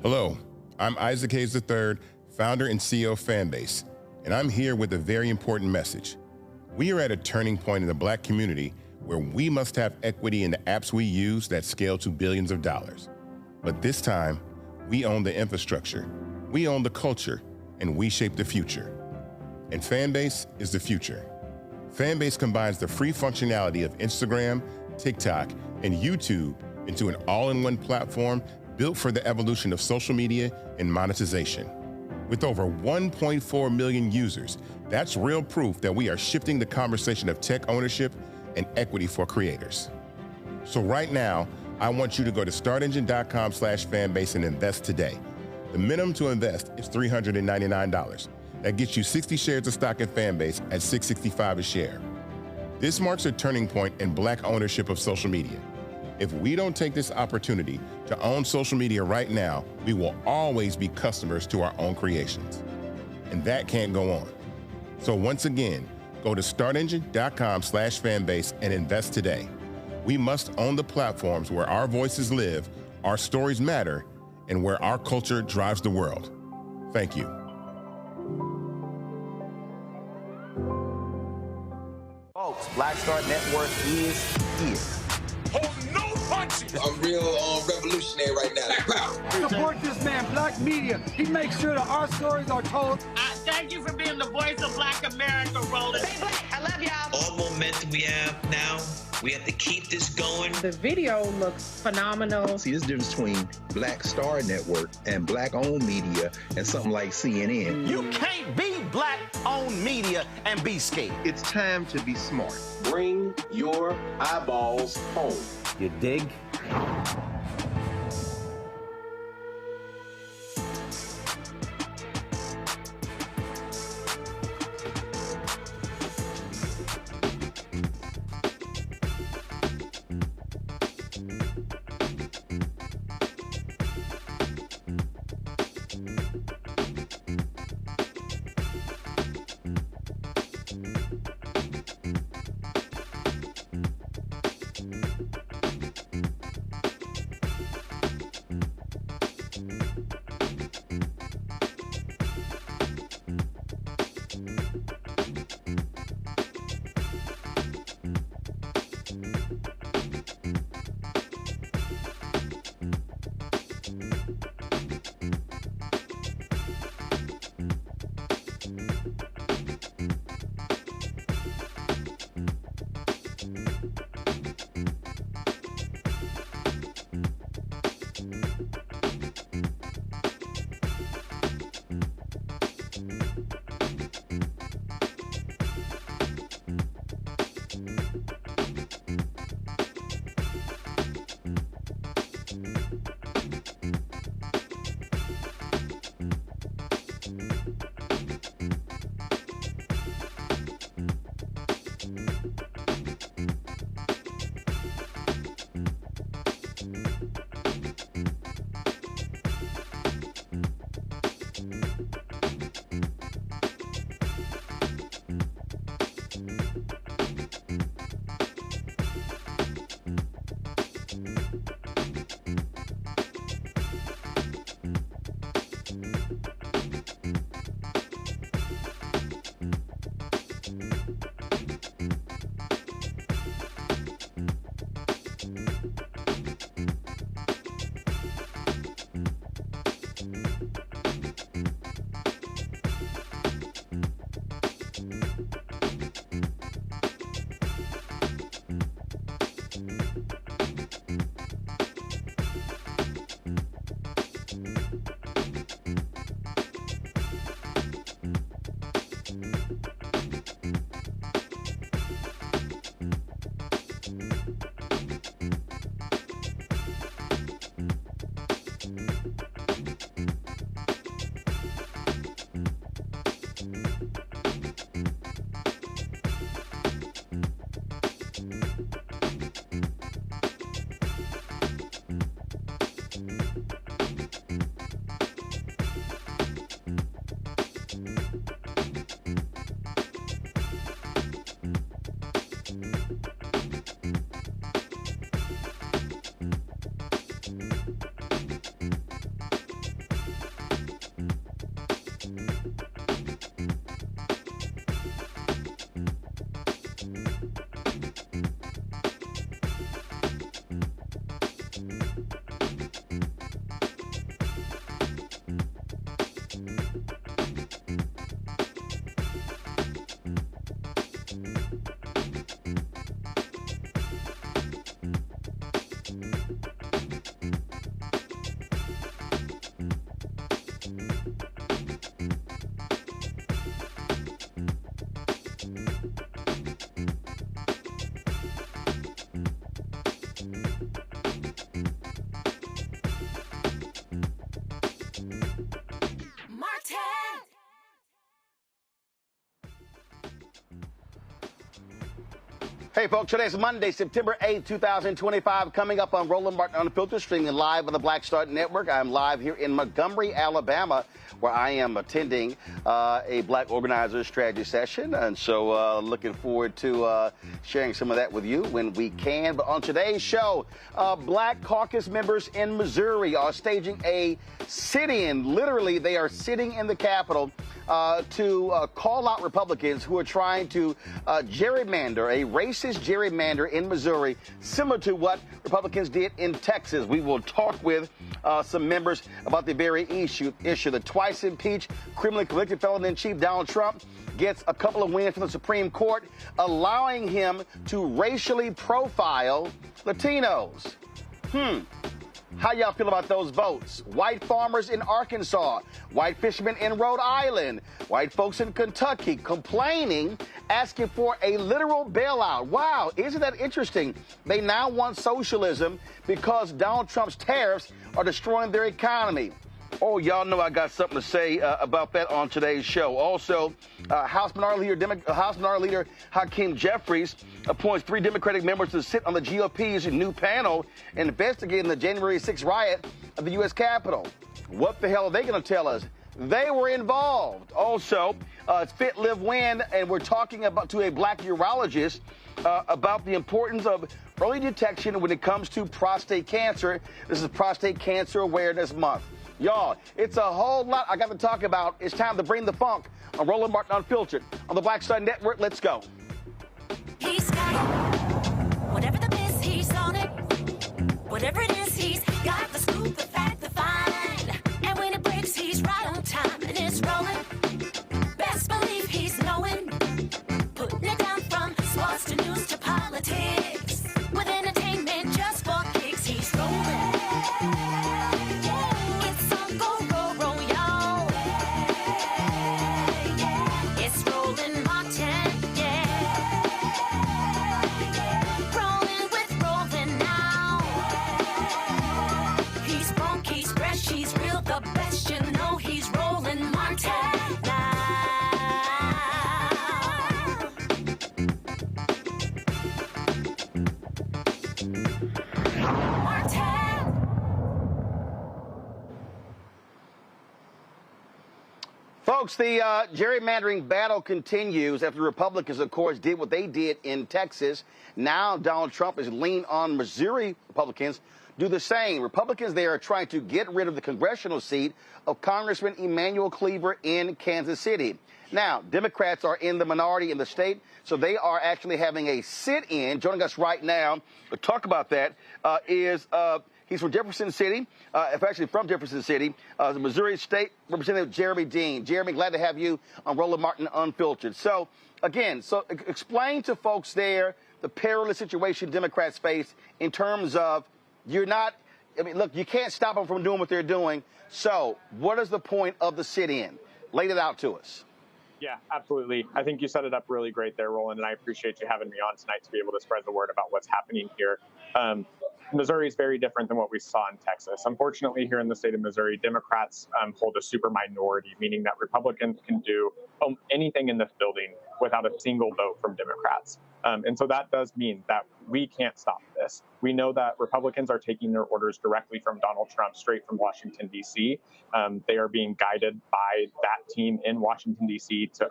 Hello, I'm Isaac Hayes III, founder and CEO of Fanbase, and I'm here with a very important message. We are at a turning point in the Black community where we must have equity in the apps we use that scale to billions of dollars. But this time, we own the infrastructure, we own the culture, and we shape the future. And Fanbase is the future. Fanbase combines the free functionality of Instagram, TikTok, and YouTube into an all-in-one platform built for the evolution of social media and monetization. With over 1.4 million users, that's real proof that we are shifting the conversation of tech ownership and equity for creators. So right now, I want you to go to startengine.com/fanbase and invest today. The minimum to invest is $399. That gets you 60 shares of stock in Fanbase at $665 a share. This marks a turning point in Black ownership of social media. If we don't take this opportunity to own social media right now, we will always be customers to our own creations. And that can't go on. So once again, go to startengine.com/fanbase and invest today. We must own the platforms where our voices live, our stories matter, and where our culture drives the world. Thank you. Folks, Black Star Network is here. Hold no punches! I'm real revolutionary right now. Support this man, Black Media. He makes sure that our stories are told. Thank you for being the voice of Black America, Roland. Stay Black. I love y'all. All momentum we have now, we have to keep this going. The video looks phenomenal. See, this difference between Black Star Network and Black-owned media and something like CNN. You can't be Black-owned media and be scared. It's time to be smart. Bring your eyeballs home. You dig? Hey, folks, today's Monday, September 8th, 2025, coming up on Roland Martin Unfiltered, streaming live on the Black Star Network. I'm live here in Montgomery, Alabama, where I am attending a Black Organizers Strategy session. And so looking forward to sharing some of that with you when we can. But on today's show, Black caucus members in Missouri are staging a sit-in. Literally, they are sitting in the Capitol to call out Republicans who are trying to gerrymander, a racist gerrymander in Missouri, similar to what Republicans did in Texas. We will talk with some members about the very issue. The twice impeached, criminally convicted felon-in-chief Donald Trump gets a couple of wins from the Supreme Court, allowing him to racially profile Latinos. How y'all feel about those votes? White farmers in Arkansas, white fishermen in Rhode Island, white folks in Kentucky complaining, asking for a literal bailout. Wow, isn't that interesting? They now want socialism because Donald Trump's tariffs are destroying their economy. Oh, y'all know I got something to say about that on today's show. Also, House Minority Leader Hakeem Jeffries appoints 3 Democratic members to sit on the GOP's new panel investigating the January 6th riot at the U.S. Capitol. What the hell are they going to tell us? They were involved. Also, it's Fit, Live, Win, and we're talking to a Black urologist about the importance of early detection when it comes to prostate cancer. This is Prostate Cancer Awareness Month. Y'all, it's a whole lot I got to talk about. It's time to bring the funk on Roland Martin Unfiltered on the Black Star Network. Let's go. He's got it. Whatever the miss, he's on it. Whatever it is, he's got the scoop, the fact, the find. And when it breaks, he's right on time and it's rolling. Best believe he's knowing. Putting it down from sports to news to politics. With entertainment just for kicks, he's rolling. Folks, the gerrymandering battle continues after the Republicans, of course, did what they did in Texas. Now Donald Trump is leaning on Missouri Republicans do the same. Republicans there are trying to get rid of the congressional seat of Congressman Emanuel Cleaver in Kansas City. Now, Democrats are in the minority in the state, so they are actually having a sit-in. Joining us right now to talk about that is he's from Jefferson City, actually from Jefferson City, the Missouri State Representative Jeremy Dean. Jeremy, glad to have you on Roland Martin Unfiltered. So, again, explain to folks there the perilous situation Democrats face in terms of look, you can't stop them from doing what they're doing. So what is the point of the sit-in? Lay it out to us. Yeah, absolutely. I think you set it up really great there, Roland, and I appreciate you having me on tonight to be able to spread the word about what's happening here. Missouri is very different than what we saw in Texas. Unfortunately, here in the state of Missouri, Democrats hold a super minority, meaning that Republicans can do anything in this building without a single vote from Democrats. And so that does mean that we can't stop this. We know that Republicans are taking their orders directly from Donald Trump, straight from Washington, D.C. They are being guided by that team in Washington, D.C. to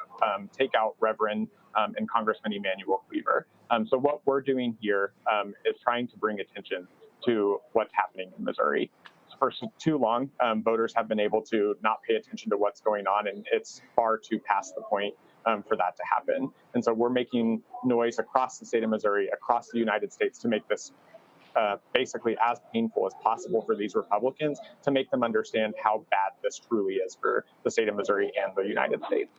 take out Reverend and Congressman Emanuel Cleaver. So what we're doing here is trying to bring attention to what's happening in Missouri. For too long, voters have been able to not pay attention to what's going on, and it's far too past the point for that to happen. And so we're making noise across the state of Missouri, across the United States, to make this basically as painful as possible for these Republicans, to make them understand how bad this truly is for the state of Missouri and the United States.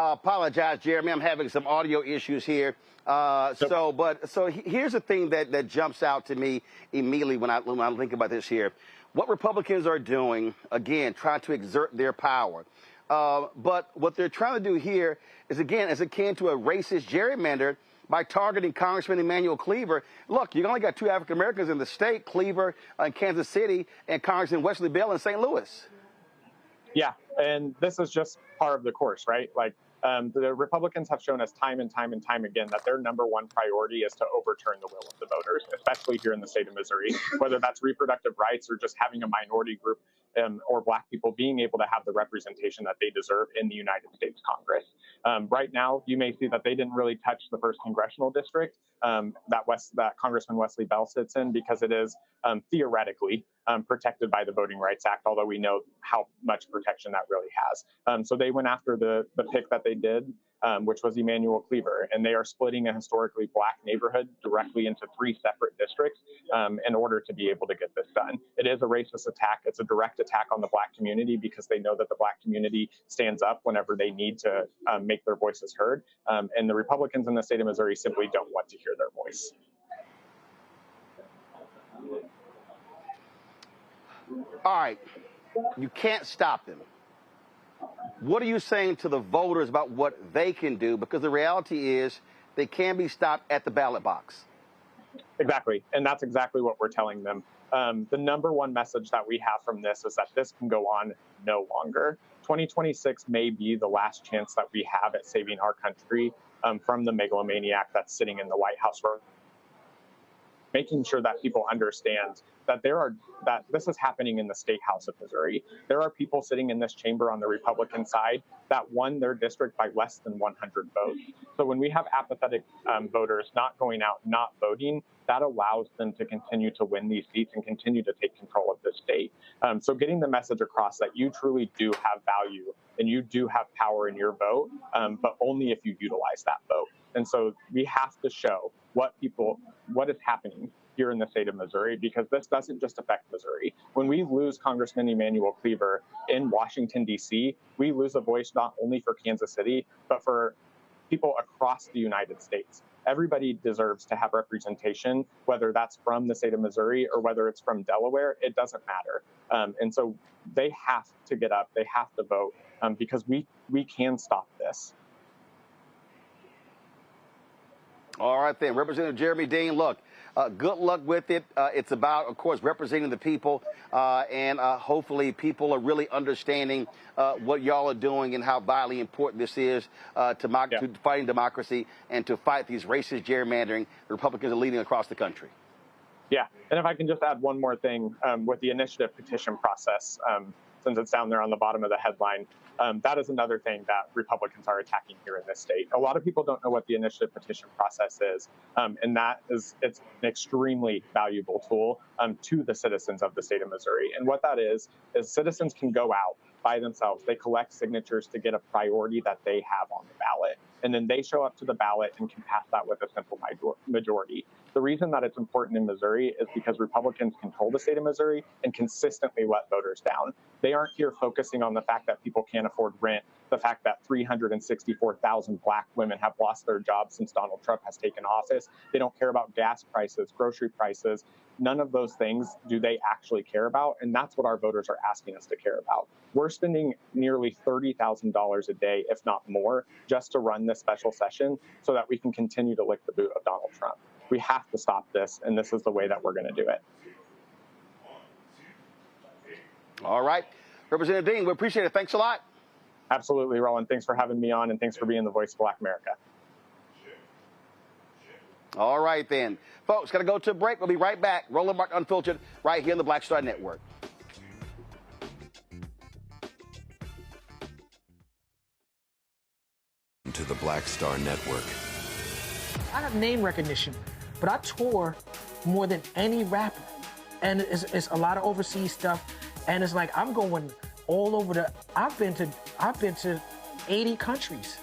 I apologize, Jeremy. I'm having some audio issues here. So here's the thing that jumps out to me immediately when I think about this here. What Republicans are doing, again, trying to exert their power. But what they're trying to do here is, again, is akin to a racist gerrymander by targeting Congressman Emanuel Cleaver. Look, you only got 2 African Americans in the state, Cleaver in Kansas City and Congressman Wesley Bell in St. Louis. Yeah, and this is just part of the course, right? Like, the Republicans have shown us time and time and time again that their number one priority is to overturn the will of the voters, especially here in the state of Missouri, whether that's reproductive rights or just having a minority group or Black people being able to have the representation that they deserve in the United States Congress. Right now, you may see that they didn't really touch the 1st congressional district that Congressman Wesley Bell sits in, because it is theoretically protected by the Voting Rights Act, although we know how much protection that really has. So they went after the pick that they did, which was Emanuel Cleaver, and they are splitting a historically Black neighborhood directly into 3 separate districts in order to be able to get this done. It is a racist attack. It's a direct attack on the Black community, because they know that the Black community stands up whenever they need to make their voices heard. And the Republicans in the state of Missouri simply don't want to hear their voice. All right, you can't stop them. What are you saying to the voters about what they can do? Because the reality is they can be stopped at the ballot box. Exactly, and that's exactly what we're telling them. The number one message that we have from this is that this can go on no longer. 2026 may be the last chance that we have at saving our country from the megalomaniac that's sitting in the White House, making sure that people understand that that this is happening in the State House of Missouri. There are people sitting in this chamber on the Republican side that won their district by less than 100 votes. So when we have apathetic voters not going out, not voting, that allows them to continue to win these seats and continue to take control of the state. So getting the message across that you truly do have value and you do have power in your vote, but only if you utilize that vote. And so we have to show what is happening here in the state of Missouri, because this doesn't just affect Missouri. When we lose Congressman Emanuel Cleaver in Washington, D.C., we lose a voice not only for Kansas City, but for people across the United States. Everybody deserves to have representation, whether that's from the state of Missouri or whether it's from Delaware, it doesn't matter. And so they have to get up, they have to vote, because we can stop this. All right, then. Representative Jeremy Dean, look, good luck with it. It's about, of course, representing the people, and hopefully people are really understanding what y'all are doing and how vitally important this is to fighting democracy and to fight these racist gerrymandering the Republicans are leading across the country. Yeah, and if I can just add one more thing with the initiative petition process, since it's down there on the bottom of the headline, that is another thing that Republicans are attacking here in this state. A lot of people don't know what the initiative petition process is, and it's an extremely valuable tool to the citizens of the state of Missouri. And what that is citizens can go out by themselves. They collect signatures to get a priority that they have on the ballot, and then they show up to the ballot and can pass that with a simple majority. The reason that it's important in Missouri is because Republicans control the state of Missouri and consistently let voters down. They aren't here focusing on the fact that people can't afford rent, the fact that 364,000 Black women have lost their jobs since Donald Trump has taken office. They don't care about gas prices, grocery prices. None of those things do they actually care about, and that's what our voters are asking us to care about. We're spending nearly $30,000 a day, if not more, just to run this special session so that we can continue to lick the boot of Donald Trump. We have to stop this, and this is the way that we're going to do it. All right. Representative Dean, we appreciate it. Thanks a lot. Absolutely, Roland. Thanks for having me on, and thanks for being the voice of Black America. All right, then. Folks, got to go to a break. We'll be right back. Roland Martin Unfiltered right here on the Black Star Network. To the Black Star Network. I have name recognition, but I tour more than any rapper. And it's a lot of overseas stuff. And it's like I'm going all over I've been to 80 countries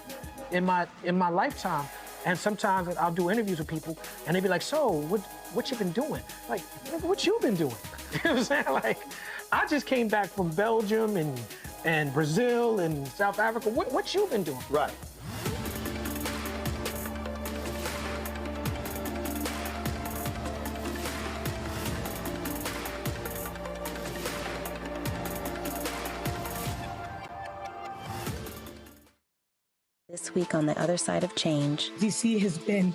in my lifetime. And sometimes I'll do interviews with people and they be like, so what you been doing? Like, what you been doing? You know what I'm saying? Like, I just came back from Belgium and Brazil and South Africa. What you been doing? Right. This week on The Other Side of Change. D.C. has been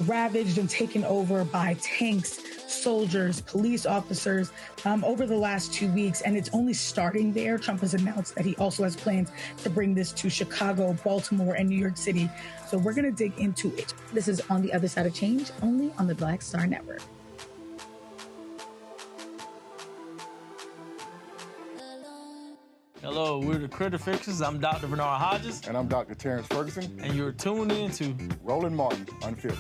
ravaged and taken over by tanks, soldiers, police officers over the last 2 weeks, and it's only starting there. Trump has announced that he also has plans to bring this to Chicago, Baltimore, and New York City. So we're going to dig into it. This is On the Other Side of Change, only on the Black Star Network. Hello, we're the Critter Fixers. I'm Dr. Bernard Hodges. And I'm Dr. Terrence Ferguson. And you're tuned in to Roland Martin Unfiltered.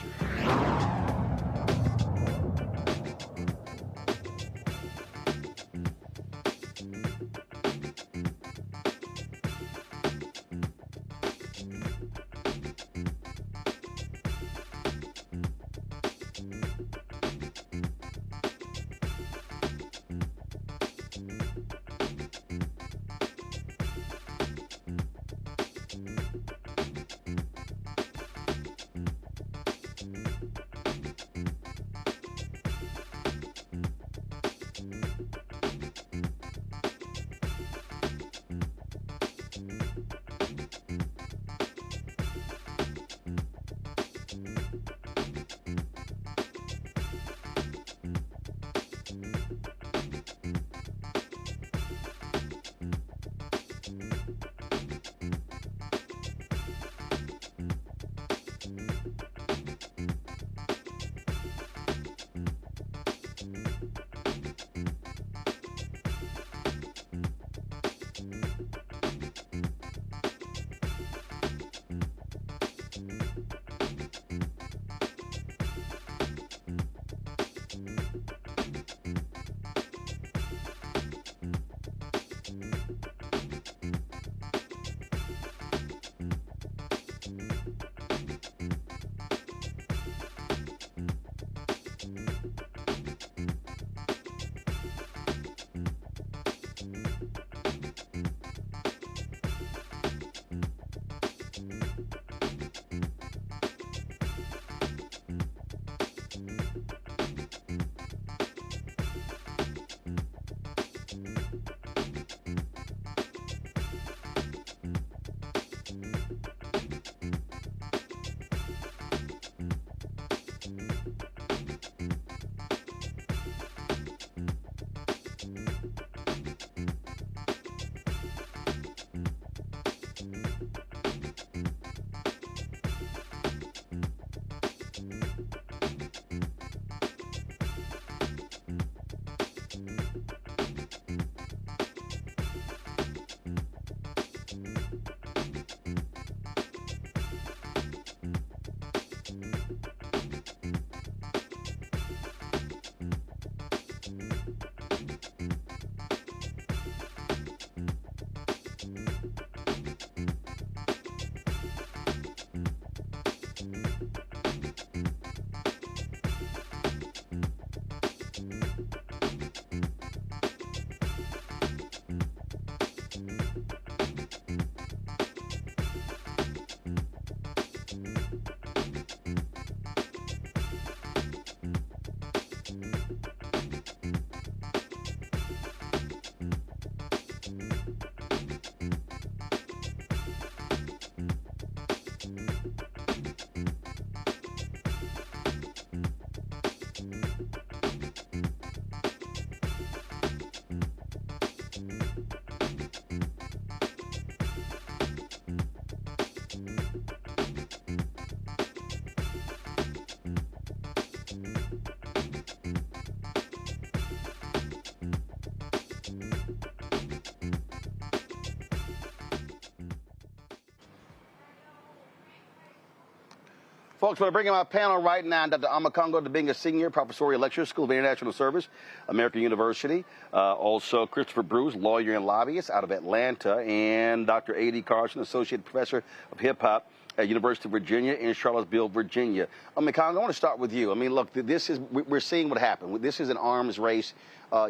Folks, we're bringing my panel right now, Dr. Amakongo Dibinga Sr., Professorial Lecturer, School of International Service, American University. Also, Christopher Bruce, lawyer and lobbyist out of Atlanta. And Dr. A.D. Carson, Associate Professor of Hip Hop at University of Virginia in Charlottesville, Virginia. Amakongo, I want to start with you. I mean, look, we're seeing what happened. This is an arms race.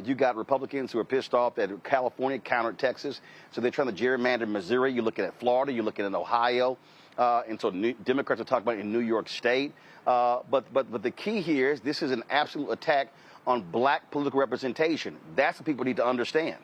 You got Republicans who are pissed off that California countered Texas, so they're trying to gerrymander Missouri. You're looking at Florida. You're looking at Ohio. And so Democrats are talking about it in New York State. But the key here is this is an absolute attack on black political representation. That's what people need to understand.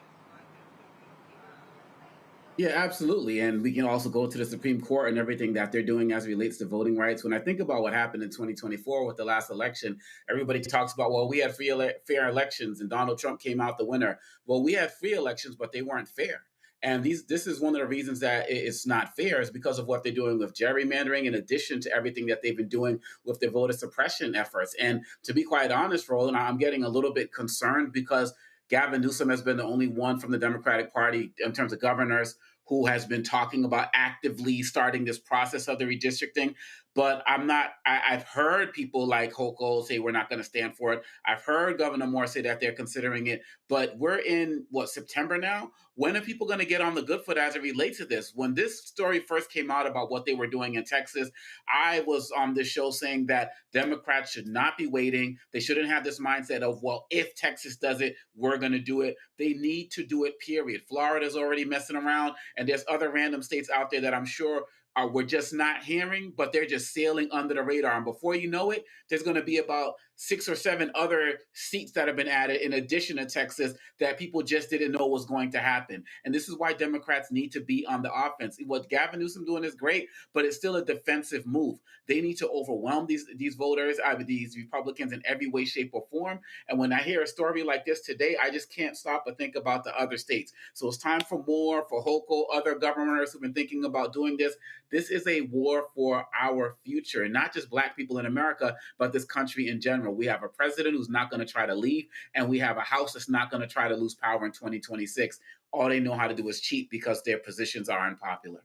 Yeah, absolutely. And we can also go to the Supreme Court and everything that they're doing as it relates to voting rights. When I think about what happened in 2024 with the last election, everybody talks about, well, we had fair elections and Donald Trump came out the winner. Well, we had free elections, but they weren't fair. And this is one of the reasons that it's not fair is because of what they're doing with gerrymandering, in addition to everything that they've been doing with their voter suppression efforts. And to be quite honest, Roland, I'm getting a little bit concerned because Gavin Newsom has been the only one from the Democratic Party in terms of governors who has been talking about actively starting this process of the redistricting. But I've heard people like Hochul say we're not going to stand for it. I've heard Governor Moore say that they're considering it. But we're in, September now? When are people going to get on the good foot as it relates to this? When this story first came out about what they were doing in Texas, I was on this show saying that Democrats should not be waiting. They shouldn't have this mindset of, well, if Texas does it, we're going to do it. They need to do it, period. Florida's already messing around, and there's other random states out there that I'm sure we're just not hearing, but they're just sailing under the radar. And before you know it, there's going to be about 6 or 7 other seats that have been added in addition to Texas that people just didn't know was going to happen. And this is why Democrats need to be on the offense. What Gavin Newsom doing is great, but it's still a defensive move. They need to overwhelm these voters, these Republicans in every way, shape, or form. And when I hear a story like this today, I just can't stop but think about the other states. So it's time for more, for Hochul, other governors who've been thinking about doing this. This is a war for our future, and not just Black people in America, but this country in general. We have a president who's not going to try to leave, and we have a House that's not going to try to lose power in 2026. All they know how to do is cheat because their positions are unpopular.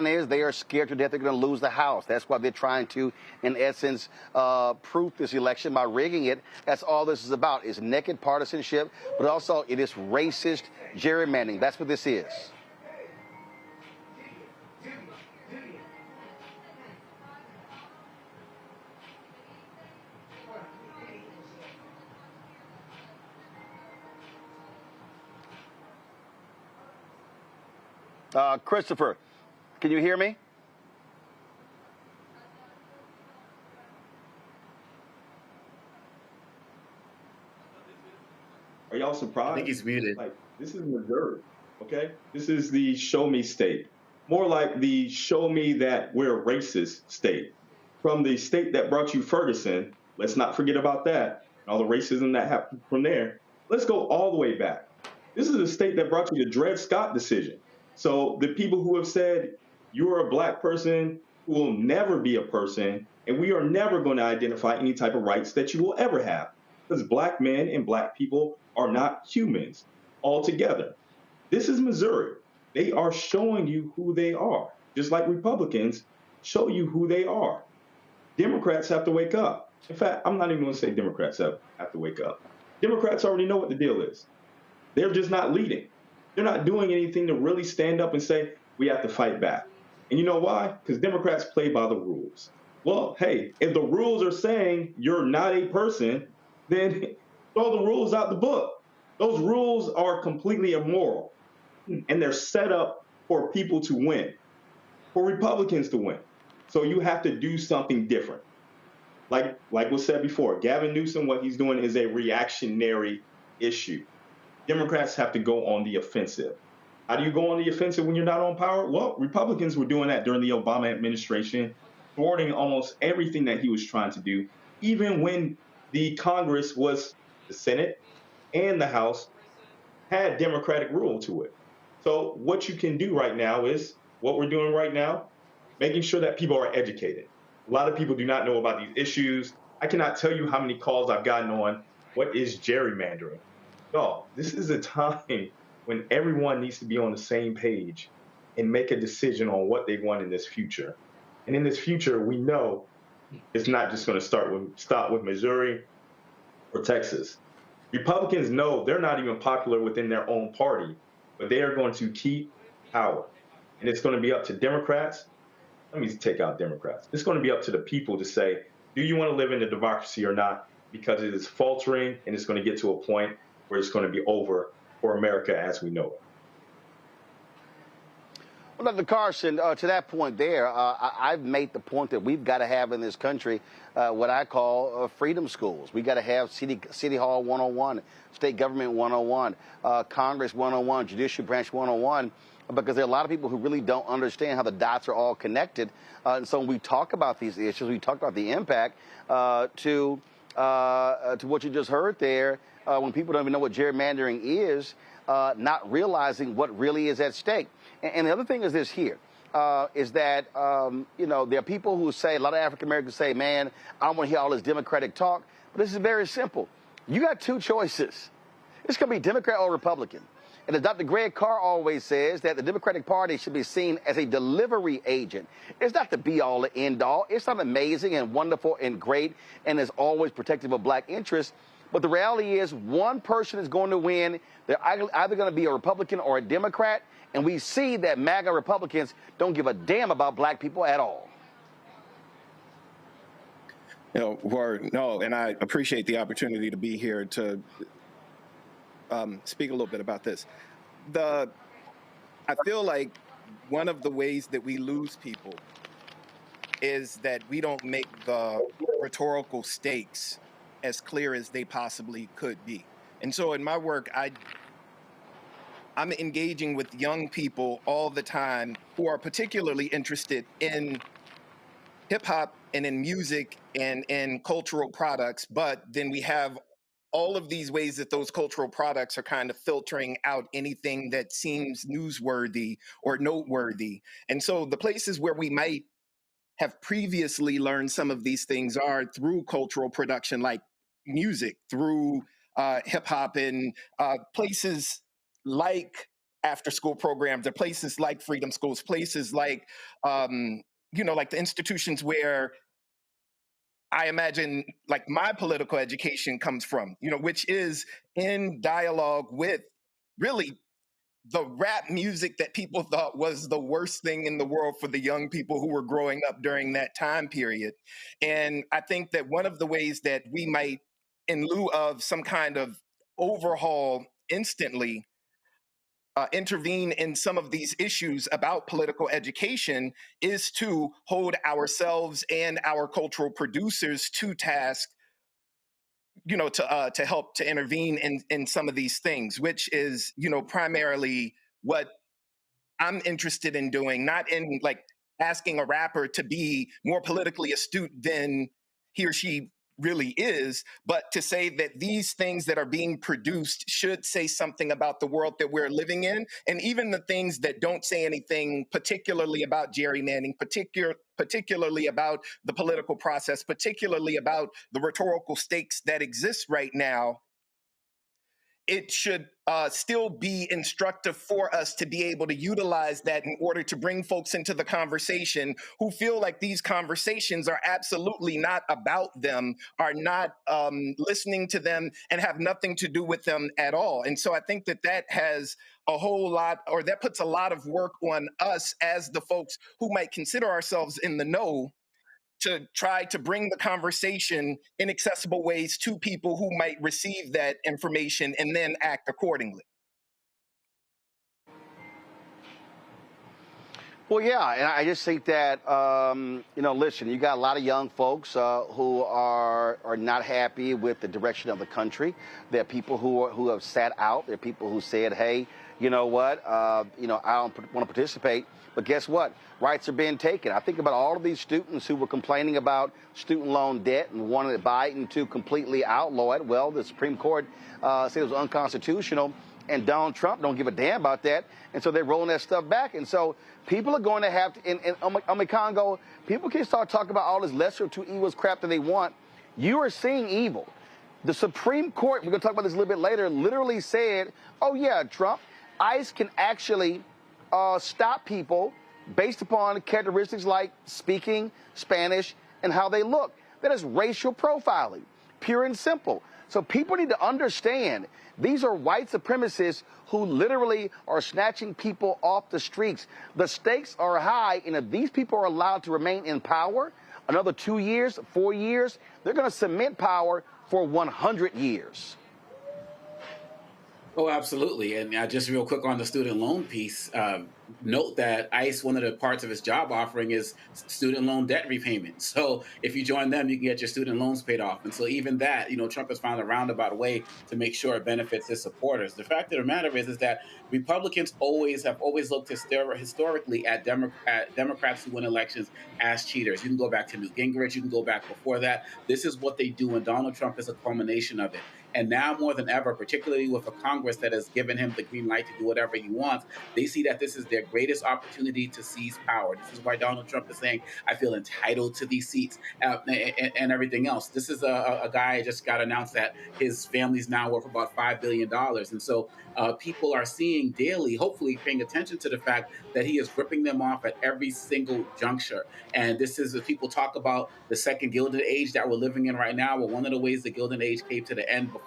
They are scared to death they're going to lose the House. That's why they're trying to, in essence, proof this election by rigging it. That's all this is about, is naked partisanship, but also it is racist gerrymandering. That's what this is. Christopher, can you hear me? Are y'all surprised? I think he's muted. Like, this is Missouri, okay? This is the show me state. More like the show me that we're a racist state. From the state that brought you Ferguson, let's not forget about that, and all the racism that happened from there. Let's go all the way back. This is the state that brought you the Dred Scott decision. So the people who have said you're a Black person who will never be a person, and we are never going to identify any type of rights that you will ever have, because Black men and Black people are not humans altogether. This is Missouri. They are showing you who they are, just like Republicans show you who they are. Democrats have to wake up. In fact, I'm not even going to say Democrats have to wake up. Democrats already know what the deal is. They're just not leading. They're not doing anything to really stand up and say, we have to fight back. And you know why? Because Democrats play by the rules. Well, hey, if the rules are saying you're not a person, then throw the rules out the book. Those rules are completely immoral. And they're set up for people to win, for Republicans to win. So you have to do something different. Like was said before, Gavin Newsom, what he's doing is a reactionary issue. Democrats have to go on the offensive. How do you go on the offensive when you're not on power? Well, Republicans were doing that during the Obama administration, thwarting almost everything that he was trying to do, even when the Congress was, the Senate and the House had Democratic rule to it. So what you can do right now is what we're doing right now, making sure that people are educated. A lot of people do not know about these issues. I cannot tell you how many calls I've gotten on what is gerrymandering. No, this is a time when everyone needs to be on the same page and make a decision on what they want in this future. And in this future, we know it's not just going to stop with Missouri or Texas. Republicans know they're not even popular within their own party, but they are going to keep power. And it's going to be up to Democrats. Let me take out Democrats. It's going to be up to the people to say, do you want to live in a democracy or not? Because it is faltering, and it's going to get to a point where it's going to be over for America as we know it. Well, Dr. Carson, to that point there, I've made the point that we've got to have in this country what I call freedom schools. We've got to have City Hall 101, State Government 101, Congress 101, Judicial Branch 101, because there are a lot of people who really don't understand how the dots are all connected. And so when we talk about these issues, we talk about the impact to what you just heard there, when people don't even know what gerrymandering is, not realizing what really is at stake. And the other thing is this here, is that, you know, there are people who say, a lot of African Americans say, man, I don't want to hear all this Democratic talk. But this is very simple. You got two choices. It's going to be Democrat or Republican. And as Dr. Greg Carr always says, that the Democratic Party should be seen as a delivery agent. It's not the be-all and end-all. It's not amazing and wonderful and great and is always protective of black interests. But the reality is one person is going to win. They're either going to be a Republican or a Democrat. And we see that MAGA Republicans don't give a damn about black people at all. You know, word, no, and I appreciate the opportunity to be here to speak a little bit about this. I feel like one of the ways that we lose people is that we don't make the rhetorical stakes as clear as they possibly could be. And so in my work, I'm engaging with young people all the time who are particularly interested in hip hop and in music and in cultural products, but then we have all of these ways that those cultural products are kind of filtering out anything that seems newsworthy or noteworthy. And so the places where we might have previously learned some of these things are through cultural production, like music, through hip hop, and places like after-school programs, or places like freedom schools, places like, you know, like the institutions where I imagine like my political education comes from, you know, which is in dialogue with really the rap music that people thought was the worst thing in the world for the young people who were growing up during that time period. And I think that one of the ways that we might, in lieu of some kind of overhaul instantly, intervene in some of these issues about political education is to hold ourselves and our cultural producers to task, you know, to help to intervene in some of these things, which is, you know, primarily what I'm interested in doing, not in like asking a rapper to be more politically astute than he or she really is, but to say that these things that are being produced should say something about the world that we're living in. And even the things that don't say anything particularly about gerrymandering, particularly about the political process, particularly about the rhetorical stakes that exist right now, it should still be instructive for us to be able to utilize that in order to bring folks into the conversation who feel like these conversations are absolutely not about them, are not listening to them, and have nothing to do with them at all. And so I think that that has a whole lot, or that puts a lot of work on us as the folks who might consider ourselves in the know, to try to bring the conversation in accessible ways to people who might receive that information and then act accordingly. Well, yeah, and I just think that, you know, listen, you got a lot of young folks who are not happy with the direction of the country. There are people who have sat out. There are people who said, hey, you know what, you know, I don't want to participate. But guess what? Rights are being taken. I think about all of these students who were complaining about student loan debt and wanted Biden to completely outlaw it. Well, the Supreme Court said it was unconstitutional, and Donald Trump don't give a damn about that. And so they're rolling that stuff back. And so people are going to have to, in Congo, people can start talking about all this lesser of two evils crap that they want. You are seeing evil. The Supreme Court, we're going to talk about this a little bit later, literally said, oh, yeah, Trump, ICE can actually stop people based upon characteristics like speaking Spanish and how they look. That is racial profiling, pure and simple. So people need to understand these are white supremacists who literally are snatching people off the streets. The stakes are high, and if these people are allowed to remain in power another 2 years, 4 years, they're going to cement power for 100 years. Oh, absolutely. And just real quick on the student loan piece, note that ICE, one of the parts of its job offering is student loan debt repayment. So if you join them, you can get your student loans paid off. And so even that, Trump has found a roundabout way to make sure it benefits his supporters. The fact of the matter is that Republicans have always looked historically at Democrats who win elections as cheaters. You can go back to Newt Gingrich. You can go back before that. This is what they do, and Donald Trump is a culmination of it. And now more than ever, particularly with a Congress that has given him the green light to do whatever he wants, they see that this is their greatest opportunity to seize power. This is why Donald Trump is saying, I feel entitled to these seats and everything else. This is a guy just got announced that his family's now worth about $5 billion. And so people are seeing daily, hopefully paying attention to the fact that he is ripping them off at every single juncture. And this is, as people talk about the second Gilded Age that we're living in right now, well, one of the ways the Gilded Age came to the end before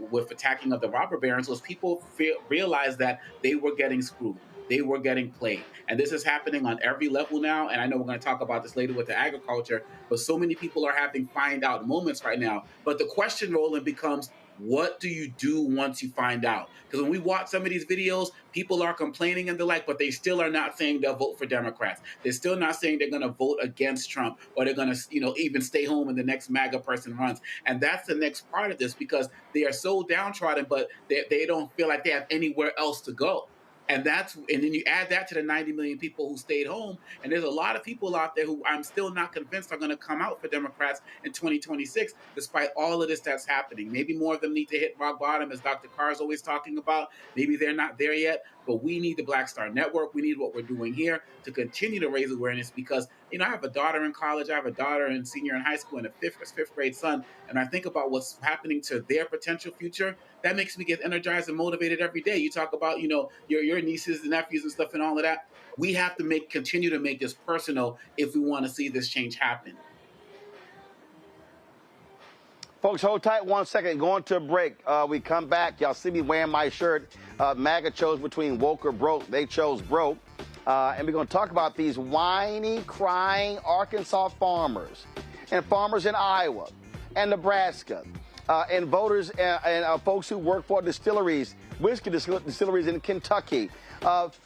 with attacking of the robber barons was people realized that they were getting screwed. They were getting played. And this is happening on every level now. And I know we're going to talk about this later with the agriculture, but so many people are having find out moments right now. But the question, Roland, becomes, what do you do once you find out? Because when we watch some of these videos, people are complaining and the like, but they still are not saying they'll vote for Democrats. They're still not saying they're going to vote against Trump, or they're going to, even stay home when the next MAGA person runs. And that's the next part of this, because they are so downtrodden, but they don't feel like they have anywhere else to go. And then you add that to the 90 million people who stayed home. And there's a lot of people out there who I'm still not convinced are going to come out for Democrats in 2026, despite all of this that's happening. Maybe more of them need to hit rock bottom, as Dr. Carr is always talking about. Maybe they're not there yet, but we need the Black Star Network. We need what we're doing here to continue to raise awareness, because, I have a daughter in college. I have a daughter in senior in high school and a fifth grade son. And I think about what's happening to their potential future. That makes me get energized and motivated every day. You talk about, your nieces and nephews and stuff and all of that. We have to continue to make this personal if we want to see this change happen. Folks, hold tight 1 second. Going to a break. We come back. Y'all see me wearing my shirt. MAGA chose between woke or broke. They chose broke. And we're going to talk about these whiny, crying Arkansas farmers and farmers in Iowa and Nebraska and voters and folks who work for distilleries, whiskey distilleries in Kentucky,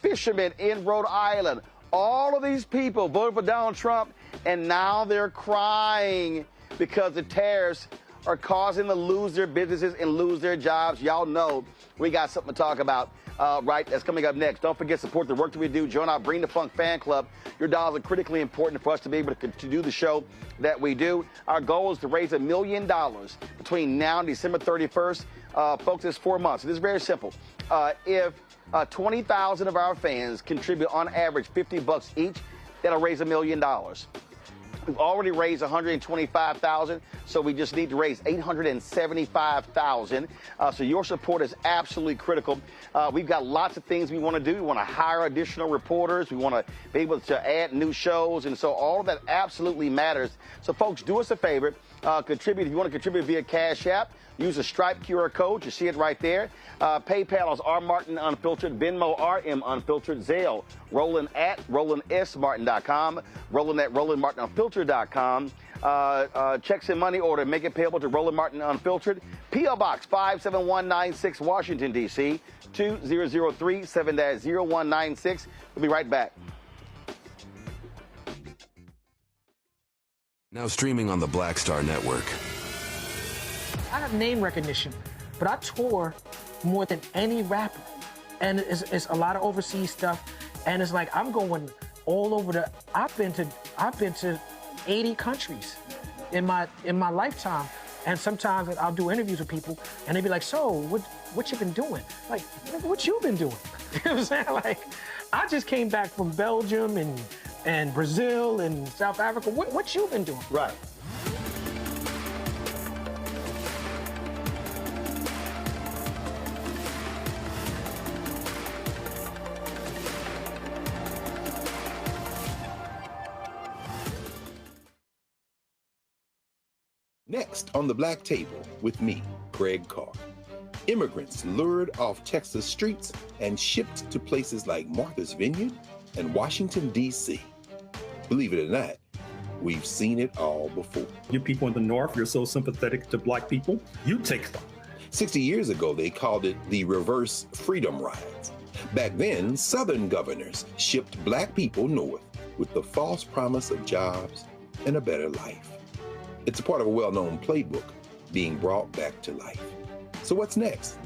fishermen in Rhode Island. All of these people voted for Donald Trump, and now they're crying because the tariffs are causing them to lose their businesses and lose their jobs. Y'all know we got something to talk about. Right, that's coming up next. Don't forget, support the work that we do. Join our Bring the Funk fan club. Your dollars are critically important for us to be able to do the show that we do. Our goal is to raise $1 million between now and December 31st. Folks, it's 4 months. It is very simple. If 20,000 of our fans contribute on average $50 each, that'll raise $1 million. We've already raised $125,000, so we just need to raise $875,000. So your support is absolutely critical. We've got lots of things we want to do. We want to hire additional reporters. We want to be able to add new shows, and so all of that absolutely matters. So folks, do us a favor. Contribute. If you want to contribute via Cash App, use the Stripe QR code. You see it right there. PayPal is R Martin Unfiltered. Venmo RM Unfiltered. Zelle Roland at RolandSMartin.com. Roland at RolandMartinUnfiltered.com. Checks and money order. Make it payable to Roland Martin Unfiltered. P.O. Box 57196, Washington, D.C. 2003 7-0196. We'll be right back. Now streaming on the Black Star Network. I have name recognition, but I tour more than any rapper. And it's a lot of overseas stuff. And it's like, I'm going all over I've been to 80 countries in my lifetime. And sometimes I'll do interviews with people and they be like, so what you been doing? Like, what you been doing? You know what I'm saying? Like, I just came back from Belgium and Brazil and South Africa. What you been doing? Right. Next on the Black Table with me, Greg Carr. Immigrants lured off Texas streets and shipped to places like Martha's Vineyard and Washington, D.C. Believe it or not, we've seen it all before. You people in the North, you're so sympathetic to Black people. You take them. 60 years ago, they called it the reverse freedom riots. Back then, Southern governors shipped black people north with the false promise of jobs and a better life. It's a part of a well-known playbook being brought back to life. So what's next?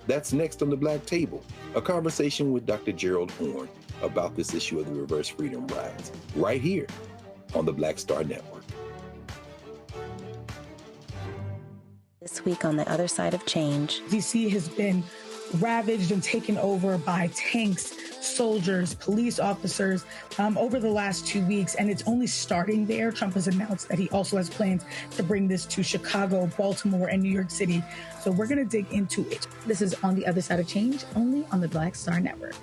That's next on the Black Table, a conversation with Dr. Gerald Horne about this issue of the reverse freedom riots, right here on the Black Star Network. This week on The Other Side of Change. DC has been ravaged and taken over by tanks, soldiers, police officers over the last 2 weeks, and it's only starting there. Trump has announced that he also has plans to bring this to Chicago, Baltimore, and New York City. So we're going to dig into it. This is On the Other Side of Change, only on the Black Star Network.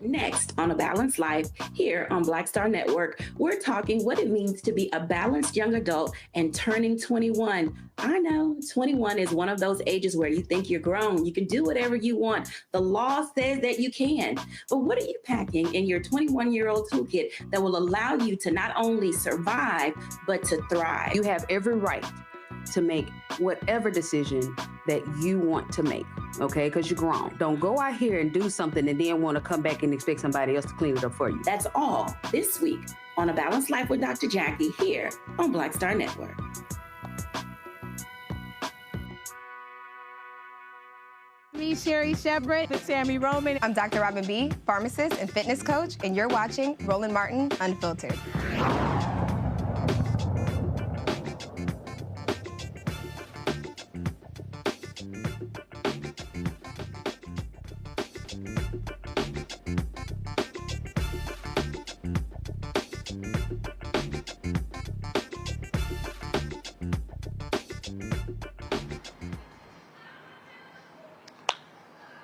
Next on A Balanced Life, here on Black Star Network, we're talking what it means to be a balanced young adult and turning 21. I know 21 is one of those ages where you think you're grown. You can do whatever you want. The law says that you can. But what are you packing in your 21-year-old toolkit that will allow you to not only survive, but to thrive? You have every right to make whatever decision that you want to make, okay? Because you're grown. Don't go out here and do something and then want to come back and expect somebody else to clean it up for you. That's all this week on A Balanced Life with Dr. Jackie here on Black Star Network. Me, Sherry Shepard, with Sammy Roman. I'm Dr. Robin B., pharmacist and fitness coach, and you're watching Roland Martin Unfiltered.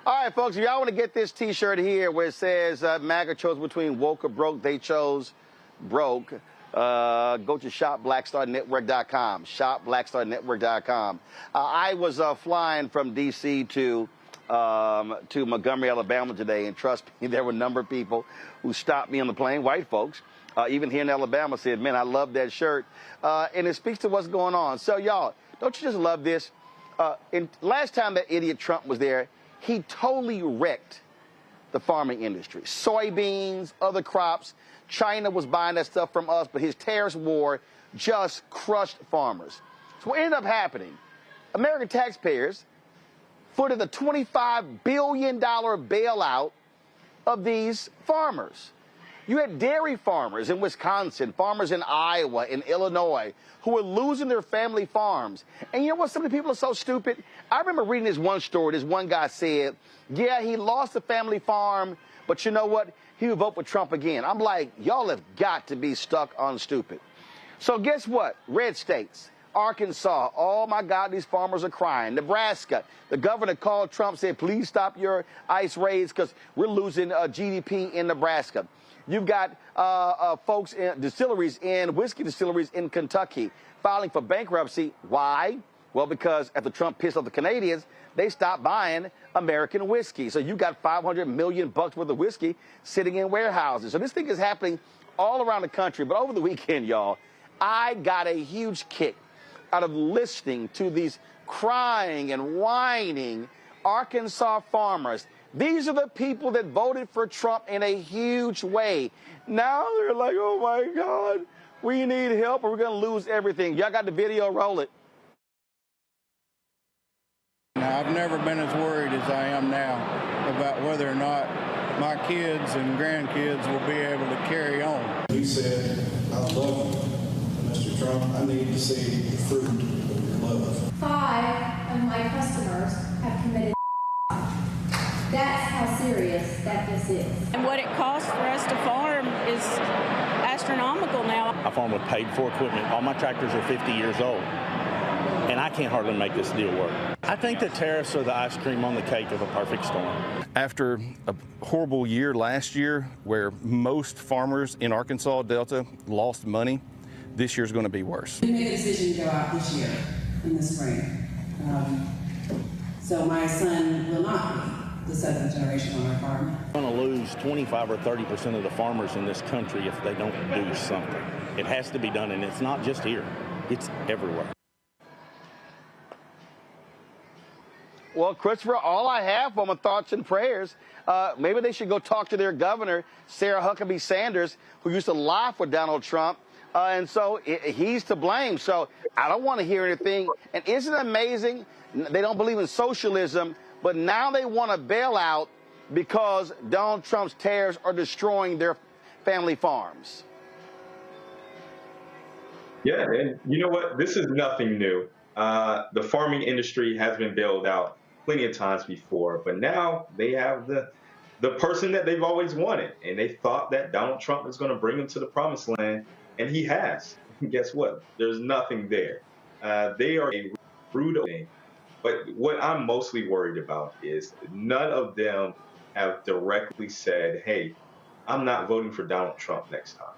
All right, folks, if y'all want to get this T-shirt here where it says MAGA chose between woke or broke, they chose broke, go to shopblackstarnetwork.com, shopblackstarnetwork.com. I was flying from D.C. to Montgomery, Alabama today, and trust me, there were a number of people who stopped me on the plane, white folks, even here in Alabama, said, man, I love that shirt. And it speaks to what's going on. So, y'all, don't you just love this? Last time that idiot Trump was there, he totally wrecked the farming industry. Soybeans, other crops. China was buying that stuff from us, but his tariffs war just crushed farmers. So what ended up happening, American taxpayers footed a $25 billion bailout of these farmers. You had dairy farmers in Wisconsin, farmers in Iowa, in Illinois, who were losing their family farms. And you know what? Some of the people are so stupid. I remember reading this one story. This one guy said, yeah, he lost a family farm, but you know what? He would vote for Trump again. I'm like, y'all have got to be stuck on stupid. So guess what? Red states. Arkansas, oh my God, these farmers are crying. Nebraska, the governor called Trump, said, please stop your ICE raids because we're losing GDP in Nebraska. You've got folks in distilleries, whiskey distilleries in Kentucky filing for bankruptcy. Why? Well, because after Trump pissed off the Canadians, they stopped buying American whiskey. So you got $500 million worth of whiskey sitting in warehouses. So this thing is happening all around the country. But over the weekend, y'all, I got a huge kick out of listening to these crying and whining Arkansas farmers. These are the people that voted for Trump in a huge way. Now they're like, oh my God, we need help or we're going to lose everything. Y'all got the video? Roll it. Now, I've never been as worried as I am now about whether or not my kids and grandkids will be able to carry on. You said, I love you. Mr. Trump, I need to see the fruit of your love. 5 of my customers have committed. That's how serious that this is. And what it costs for us to farm is astronomical now. I farm with paid-for equipment. All my tractors are 50 years old, and I can't hardly make this deal work. I think the tariffs are the ice cream on the cake of a perfect storm. After a horrible year last year where most farmers in Arkansas Delta lost money, this year's going to be worse. We made a decision to go out this year in the spring. So my son will not be the seventh generation on our farm. We're going to lose 25 or 30% of the farmers in this country if they don't do something. It has to be done, and it's not just here. It's everywhere. Well, Christopher, all I have for my thoughts and prayers, maybe they should go talk to their governor, Sarah Huckabee Sanders, who used to lie for Donald Trump. And so he's to blame. So I don't want to hear anything. And isn't it amazing? They don't believe in socialism, but now they want a bailout because Donald Trump's tariffs are destroying their family farms. Yeah, and you know what? This is nothing new. The farming industry has been bailed out plenty of times before, but now they have the person that they've always wanted, and they thought that Donald Trump was going to bring them to the promised land, and he has. And guess what? There's nothing there. They are a brutal thing. But what I'm mostly worried about is none of them have directly said, hey, I'm not voting for Donald Trump next time.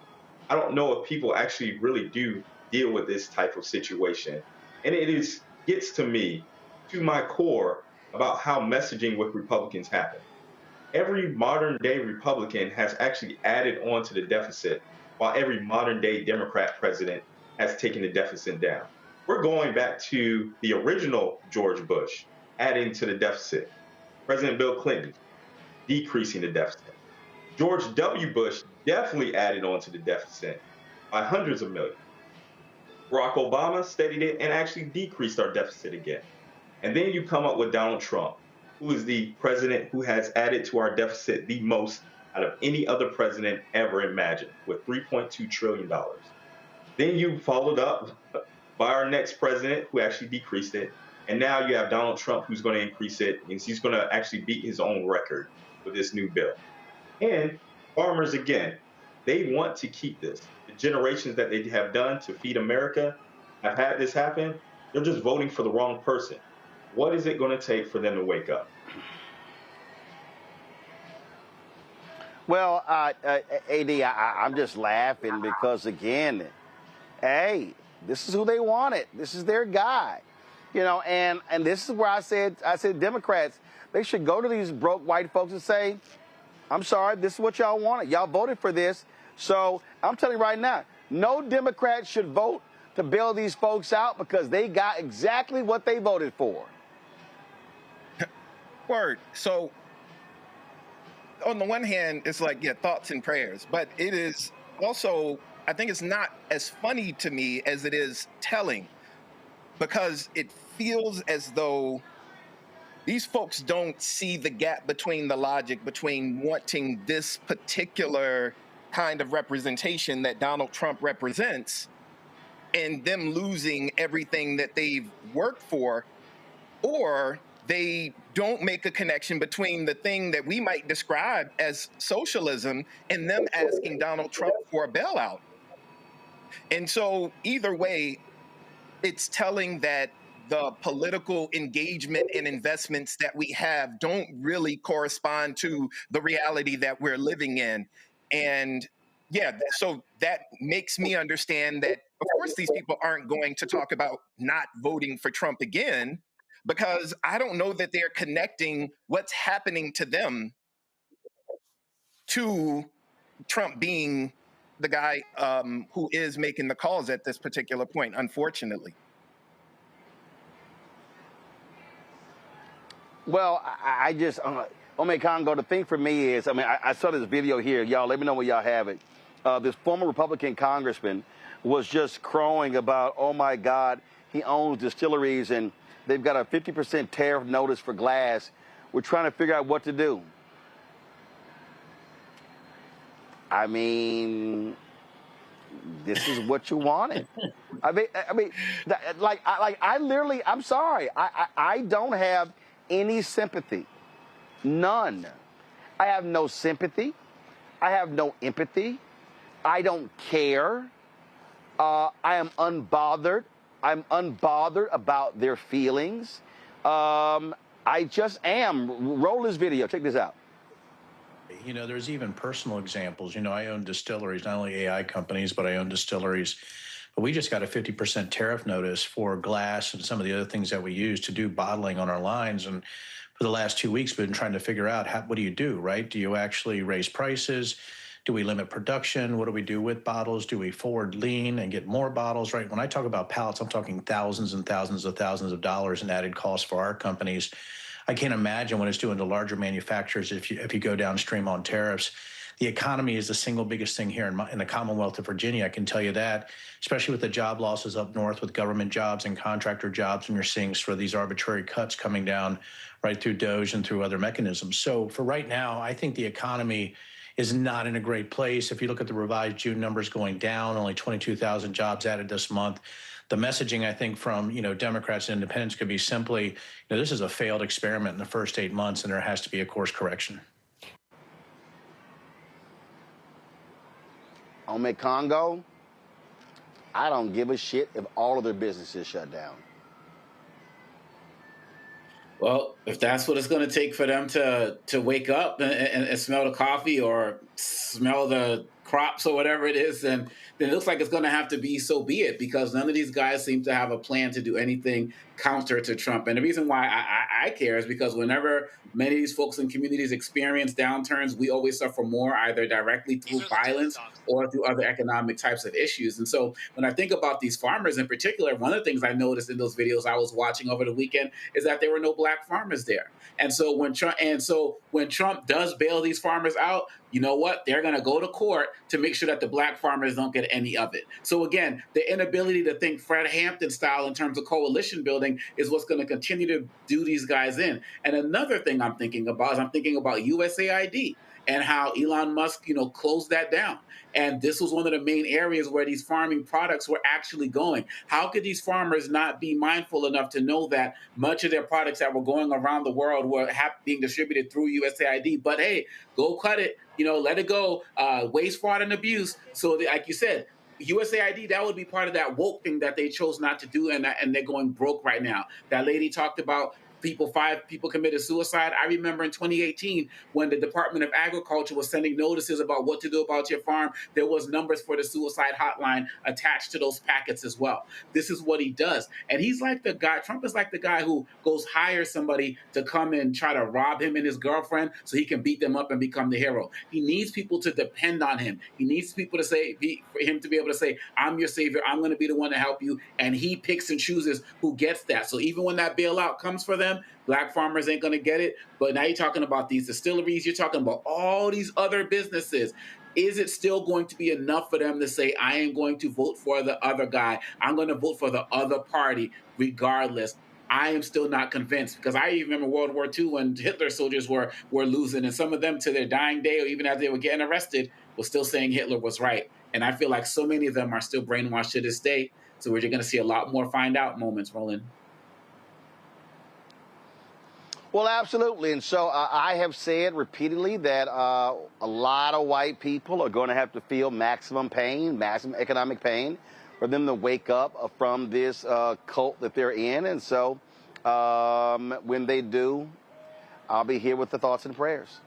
I don't know if people actually really do deal with this type of situation. And it gets to me, to my core, about how messaging with Republicans happen. Every modern day Republican has actually added on to the deficit, while every modern day Democrat president has taken the deficit down. We're going back to the original George Bush, adding to the deficit. President Bill Clinton, decreasing the deficit. George W. Bush definitely added on to the deficit by hundreds of millions. Barack Obama steadied it and actually decreased our deficit again. And then you come up with Donald Trump, who is the president who has added to our deficit the most out of any other president ever imagined, with $3.2 trillion. Then you followed up by our next president, who actually decreased it. And now you have Donald Trump, who's going to increase it, and he's going to actually beat his own record with this new bill. And farmers, again, they want to keep this. The generations that they have done to feed America have had this happen. They're just voting for the wrong person. What is it going to take for them to wake up? Well, AD, I'm just laughing because, again, hey, this is who they wanted. This is their guy. You know, and this is where I said Democrats, they should go to these broke white folks and say, I'm sorry, this is what y'all wanted. Y'all voted for this. So I'm telling you right now, no Democrat should vote to bail these folks out because they got exactly what they voted for. Word. So on the one hand, it's like, yeah, thoughts and prayers, but it is also, I think it's not as funny to me as it is telling, because it feels as though these folks don't see the gap between the logic between wanting this particular kind of representation that Donald Trump represents and them losing everything that they've worked for, or they don't make a connection between the thing that we might describe as socialism and them asking Donald Trump for a bailout. And so either way, it's telling that the political engagement and investments that we have don't really correspond to the reality that we're living in. And yeah, so that makes me understand that, of course, these people aren't going to talk about not voting for Trump again, because I don't know that they're connecting what's happening to them to Trump being the guy who is making the calls at this particular point, unfortunately. Well, I just, Congo, the thing for me is, I saw this video here. Y'all, let me know when y'all have it. This former Republican congressman was just crowing about, oh, my God, he owns distilleries and they've got a 50% tariff notice for glass. We're trying to figure out what to do. I mean, this is what you wanted. I literally, I'm sorry. I don't have any sympathy. None. I have no sympathy. I have no empathy. I don't care. I am unbothered. I'm unbothered about their feelings. I just am. Roll this video. Check this out. You know, there's even personal examples. You know, I own distilleries, not only AI companies, but I own distilleries. But we just got a 50% tariff notice for glass and some of the other things that we use to do bottling on our lines. And for the last 2 weeks, we've been trying to figure out what do you do, right? Do you actually raise prices? Do we limit production? What do we do with bottles? Do we forward lean and get more bottles, right? When I talk about pallets, I'm talking thousands and thousands of dollars in added costs for our companies. I can't imagine what it's doing to larger manufacturers if you go downstream on tariffs. The economy is the single biggest thing here in the Commonwealth of Virginia. I can tell you that, especially with the job losses up north with government jobs and contractor jobs, and you're seeing sort of these arbitrary cuts coming down right through DOGE and through other mechanisms. So for right now, I think the economy is not in a great place. If you look at the revised June numbers going down, only 22,000 jobs added this month. The messaging, I think, from Democrats and independents could be simply, this is a failed experiment in the first 8 months, and there has to be a course correction. Ome Congo, I don't give a shit if all of their businesses shut down. Well, if that's what it's going to take for them to wake up and smell the coffee or smell the crops or whatever it is, then it looks like it's going to have to be so be it, because none of these guys seem to have a plan to do anything counter to Trump. And the reason why I care is because whenever many of these folks in communities experience downturns, we always suffer more, either directly through violence or through other economic types of issues. And so when I think about these farmers in particular, one of the things I noticed in those videos I was watching over the weekend is that there were no black farmers there. And so when Trump does bail these farmers out, you know what? They're going to go to court to make sure that the black farmers don't get any of it. So again, the inability to think Fred Hampton style in terms of coalition building is what's going to continue to do these guys in. And another thing I'm thinking about is USAID and how Elon Musk, closed that down. And this was one of the main areas where these farming products were actually going. How could these farmers not be mindful enough to know that much of their products that were going around the world were being distributed through USAID? But hey, go cut it, let it go, waste, fraud, and abuse. So like you said, USAID, that would be part of that woke thing that they chose not to do, and they're going broke right now. That lady talked about 5 people committed suicide. I remember in 2018 when the Department of Agriculture was sending notices about what to do about your farm, there was numbers for the suicide hotline attached to those packets as well. This is what he does. And he's like the guy, Trump is like the guy who goes hire somebody to come and try to rob him and his girlfriend so he can beat them up and become the hero. He needs people to depend on him. He needs people to for him to be able to say, I'm your savior, I'm going to be the one to help you. And he picks and chooses who gets that. So even when that bailout comes for them, black farmers ain't going to get it. But now you're talking about these distilleries. You're talking about all these other businesses. Is it still going to be enough for them to say, I am going to vote for the other guy? I'm going to vote for the other party regardless. I am still not convinced, because I even remember World War II when Hitler's soldiers were losing, and some of them to their dying day or even as they were getting arrested was still saying Hitler was right. And I feel like so many of them are still brainwashed to this day. So we're going to see a lot more find out moments, Roland. Well, absolutely. And so I have said repeatedly that a lot of white people are going to have to feel maximum pain, maximum economic pain, for them to wake up from this cult that they're in. And so when they do, I'll be here with the thoughts and prayers.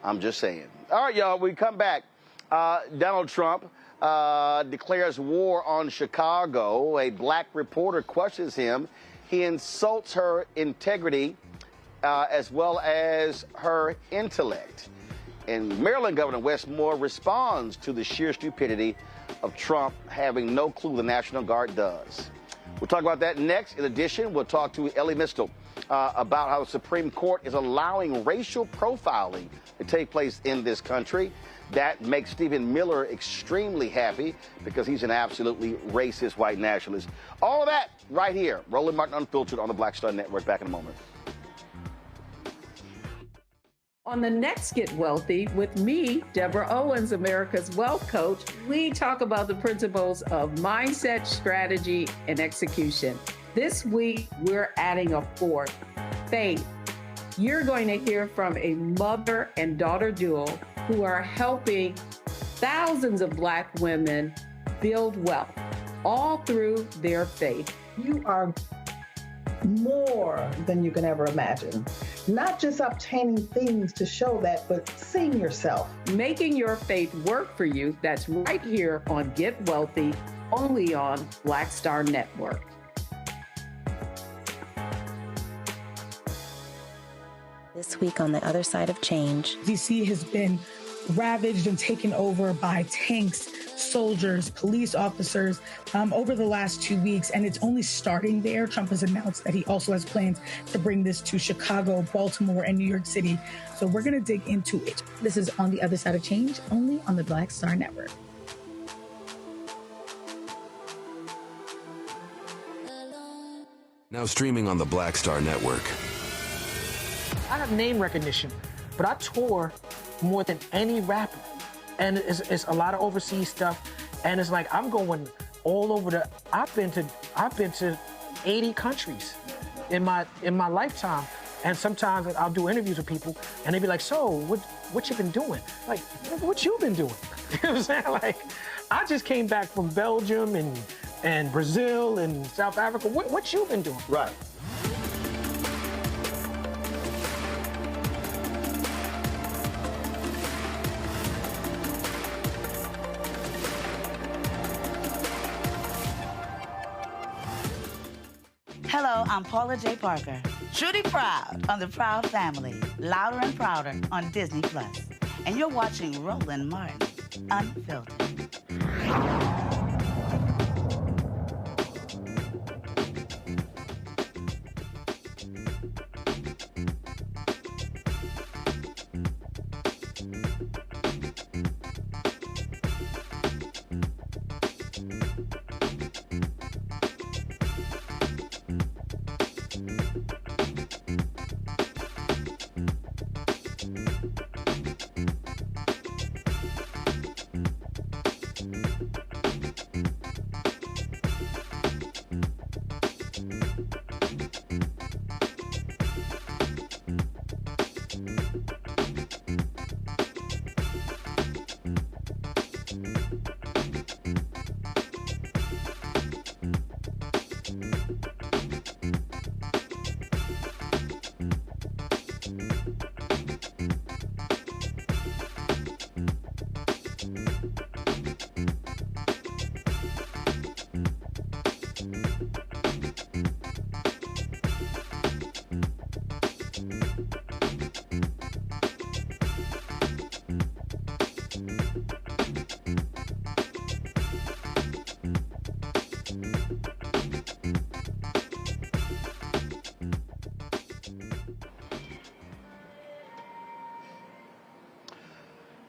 I'm just saying. All right, y'all, we come back. Donald Trump declares war on Chicago. A black reporter questions him. He insults her integrity as well as her intellect. And Maryland Governor Wes Moore responds to the sheer stupidity of Trump having no clue the National Guard does. We'll talk about that next. In addition, we'll talk to Elie Mystal about how the Supreme Court is allowing racial profiling to take place in this country. That makes Stephen Miller extremely happy because he's an absolutely racist white nationalist. All of that right here. Roland Martin Unfiltered on the Black Star Network. Back in a moment. On the next Get Wealthy with me, Deborah Owens, America's Wealth Coach, we talk about the principles of mindset, strategy, and execution. This week, we're adding a fourth, faith. You're going to hear from a mother and daughter duo who are helping thousands of Black women build wealth, all through their faith. You are more than you can ever imagine. Not just obtaining things to show that, but seeing yourself. Making your faith work for you. That's right here on Get Wealthy, only on Black Star Network. This week on The Other Side of Change. DC has been ravaged and taken over by tanks, soldiers, police officers over the last 2 weeks, and it's only starting there. Trump has announced that he also has plans to bring this to Chicago, Baltimore, and New York City. So we're going to dig into it. This is On the Other Side of Change, only on the Black Star Network. Now streaming on the Black Star Network. I have name recognition, but I tour more than any rapper. And it's a lot of overseas stuff. And it's like, I'm going all over I've been to 80 countries in my lifetime. And sometimes I'll do interviews with people and they be like, so what you been doing? Like, what you been doing? You know what I'm saying? Like, I just came back from Belgium and Brazil and South Africa. What you been doing? Right. Hello, I'm Paula J. Parker. Truly proud on the Proud Family, Louder and Prouder on Disney+. And you're watching Roland Martin, Unfiltered.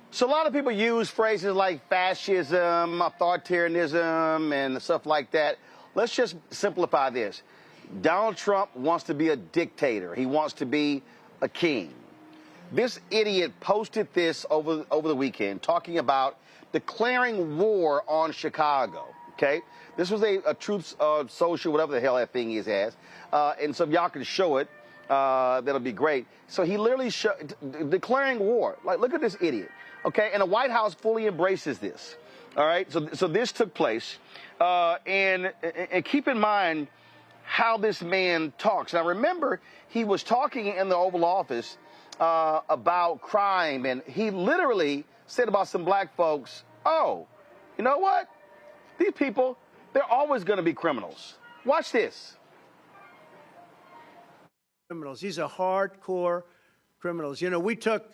So a lot of people use phrases like fascism, authoritarianism, and stuff like that. Let's just simplify this. Donald Trump wants to be a dictator. He wants to be a king. This idiot posted this over the weekend talking about declaring war on Chicago, okay? This was a Truth Social, whatever the hell that thing is as. And so if y'all can show it, that'll be great. So he literally declaring war. Like, look at this idiot. Okay, and the White House fully embraces this. All right, so this took place, and keep in mind how this man talks. Now remember, he was talking in the Oval Office about crime, and he literally said about some black folks, "Oh, you know what? These people, they're always going to be criminals." Watch this. Criminals. These are hardcore criminals. You know, we took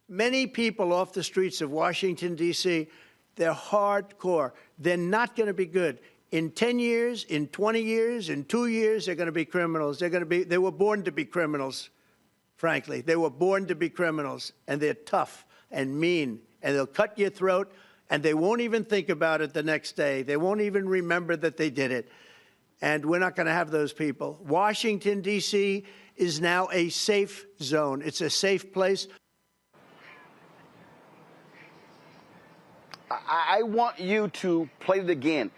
many people off the streets of Washington, D.C. They're hardcore. They're not going to be good. In 10 years, in 20 years, in 2 years, they're going to be criminals. They were born to be criminals, frankly. They were born to be criminals, and they're tough and mean, and they'll cut your throat, and they won't even think about it the next day. They won't even remember that they did it. And we're not going to have those people. Washington, D.C. is now a safe zone. It's a safe place. I want you to play it again.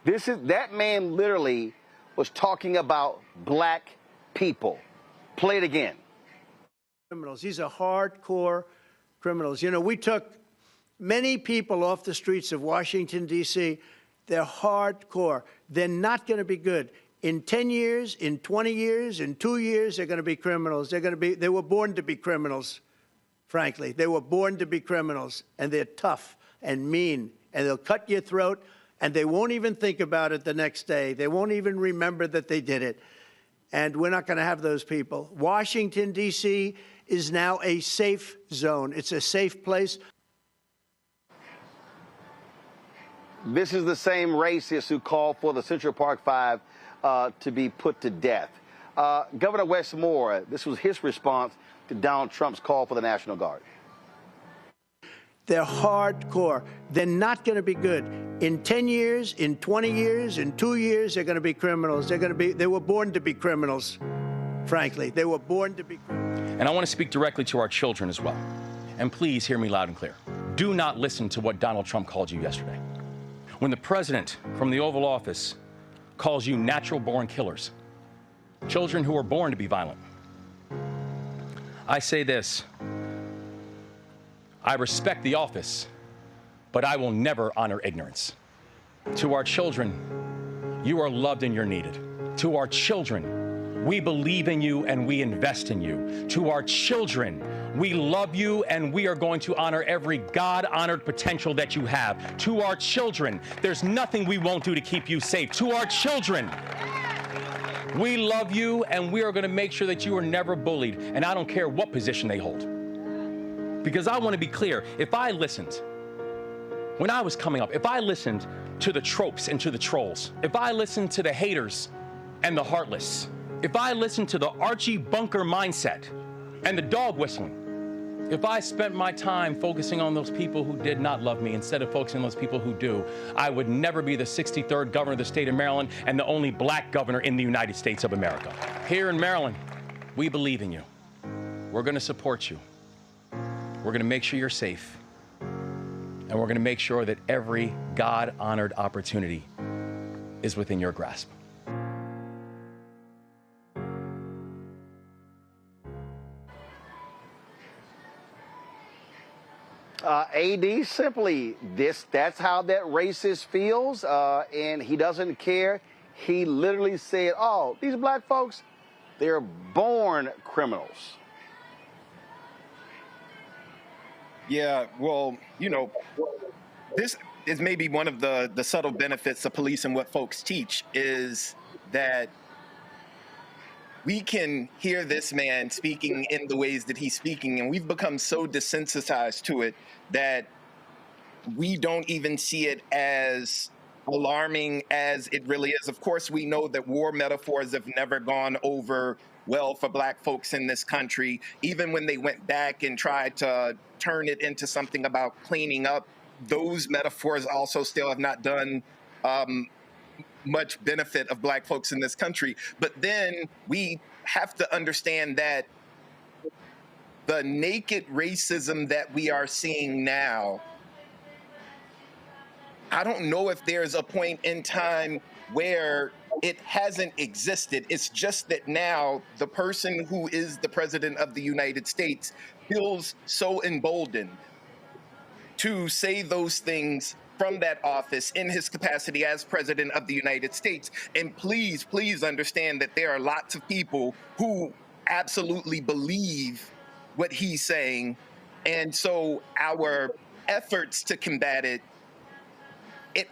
That man literally was talking about black people. Play it again. Criminals. These are hardcore criminals. You know, we took many people off the streets of Washington, D.C. They're hardcore. They're not going to be good. In 10 years, in 20 years, in 2 years, they're going to be criminals. They were born to be criminals, frankly. They were born to be criminals, and they're tough and mean, and they'll cut your throat, and they won't even think about it the next day. They won't even remember that they did it. And we're not going to have those people. Washington, D.C. is now a safe zone. It's a safe place. This is the same racist who called for the Central Park Five to be put to death. Governor Wes Moore, this was his response to Donald Trump's call for the National Guard. They're hardcore. They're not going to be good. In 10 years, in 20 years, in 2 years, they're going to be criminals. They were born to be criminals, frankly. They were born to be criminals. And I want to speak directly to our children as well. And please hear me loud and clear. Do not listen to what Donald Trump called you yesterday. When the president from the Oval Office calls you natural-born killers, children who are born to be violent, I say this: I respect the office, but I will never honor ignorance. To our children, you are loved and you're needed. To our children, we believe in you and we invest in you. To our children, we love you and we are going to honor every God-honored potential that you have. To our children, there's nothing we won't do to keep you safe. To our children, we love you and we are going to make sure that you are never bullied, and I don't care what position they hold. Because I want to be clear, if I listened, when I was coming up, if I listened to the tropes and to the trolls, if I listened to the haters and the heartless, if I listened to the Archie Bunker mindset and the dog whistling, if I spent my time focusing on those people who did not love me instead of focusing on those people who do, I would never be the 63rd governor of the state of Maryland and the only black governor in the United States of America. Here in Maryland, we believe in you. We're going to support you. We're going to make sure you're safe. And we're going to make sure that every God-honored opportunity is within your grasp. AD, simply that's how that racist feels, and he doesn't care. He literally said, oh, these black folks, they're born criminals. Yeah, well, you know, this is maybe one of the subtle benefits of police and what folks teach is that we can hear this man speaking in the ways that he's speaking, and we've become so desensitized to it that we don't even see it as alarming as it really is. Of course, we know that war metaphors have never gone over well for black folks in this country. Even when they went back and tried to turn it into something about cleaning up, those metaphors also still have not done much benefit of black folks in this country. But then we have to understand that the naked racism that we are seeing now, I don't know if there's a point in time where it hasn't existed. It's just that now the person who is the president of the United States feels so emboldened to say those things from that office in his capacity as president of the United States. And please, please understand that there are lots of people who absolutely believe what he's saying. And so our efforts to combat it,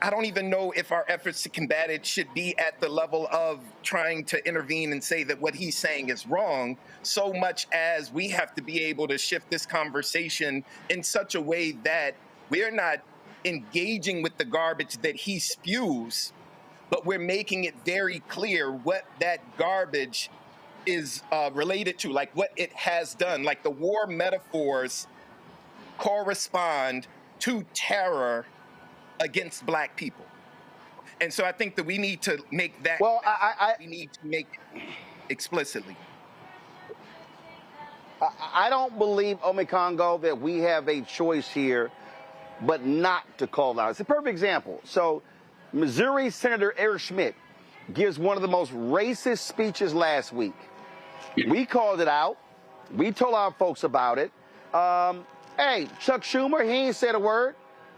I don't even know if our efforts to combat it should be at the level of trying to intervene and say that what he's saying is wrong, so much as we have to be able to shift this conversation in such a way that we're not engaging with the garbage that he spews, but we're making it very clear what that garbage is related to, like what it has done. Like the war metaphors correspond to terror against black people. And so I think that we need to make that, we need to make it explicitly. I don't believe, Omekongo, that we have a choice here but not to call out. It's a perfect example. So Missouri Senator Eric Schmidt gives one of the most racist speeches last week. We called it out. We told our folks about it. Hey, Chuck Schumer, he ain't said a word.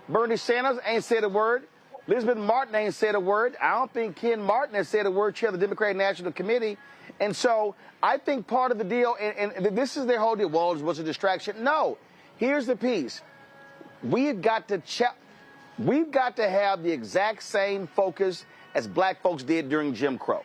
Bernie Sanders ain't said a word. Elizabeth Martin ain't said a word. I don't think Ken Martin has said a word, chair of the Democratic National Committee. And so I think part of the deal, and this is their whole deal, well, it was a distraction. No, here's the piece. We've got to have the exact same focus as black folks did during Jim Crow.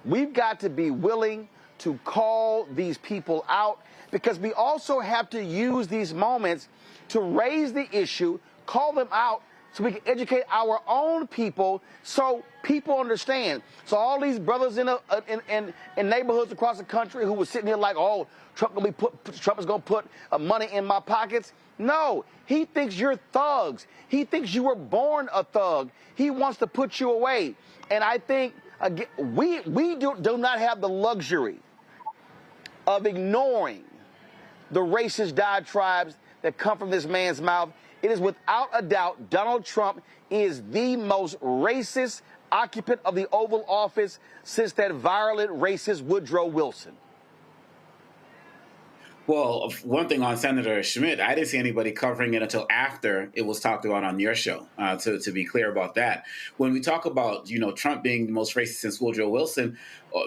We've got to be willing to call these people out, because we also have to use these moments to raise the issue, call them out, so we can educate our own people so people understand. So all these brothers in neighborhoods across the country who were sitting here like, oh, Trump is going to put money in my pockets. No, he thinks you're thugs. He thinks you were born a thug. He wants to put you away. And I think, again, we do not have the luxury of ignoring the racist diatribes that come from this man's mouth. It is without a doubt Donald Trump is the most racist occupant of the Oval Office since that virulent racist Woodrow Wilson. Well, one thing on Senator Schmidt, I didn't see anybody covering it until after it was talked about on your show, to be clear about that. When we talk about, Trump being the most racist since Woodrow Wilson,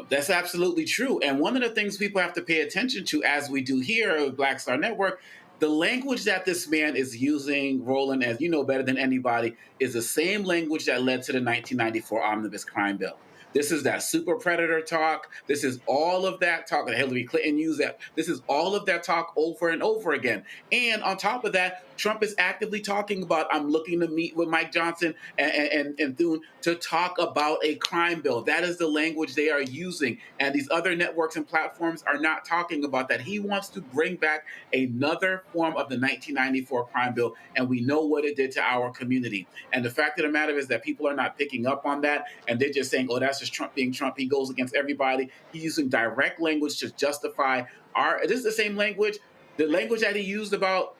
that's absolutely true. And one of the things people have to pay attention to, as we do here at Black Star Network, the language that this man is using, Roland, as you know better than anybody, is the same language that led to the 1994 Omnibus Crime Bill. This is that super predator talk. This is all of that talk that Hillary Clinton used. This is all of that talk over and over again. And on top of that, Trump is actively talking about, I'm looking to meet with Mike Johnson and Thune to talk about a crime bill. That is the language they are using. And these other networks and platforms are not talking about that. He wants to bring back another form of the 1994 crime bill. And we know what it did to our community. And the fact of the matter is that people are not picking up on that. And they're just saying, oh, that's just Trump being Trump. He goes against everybody. He's using direct language to justify this is the same language. The language that he used about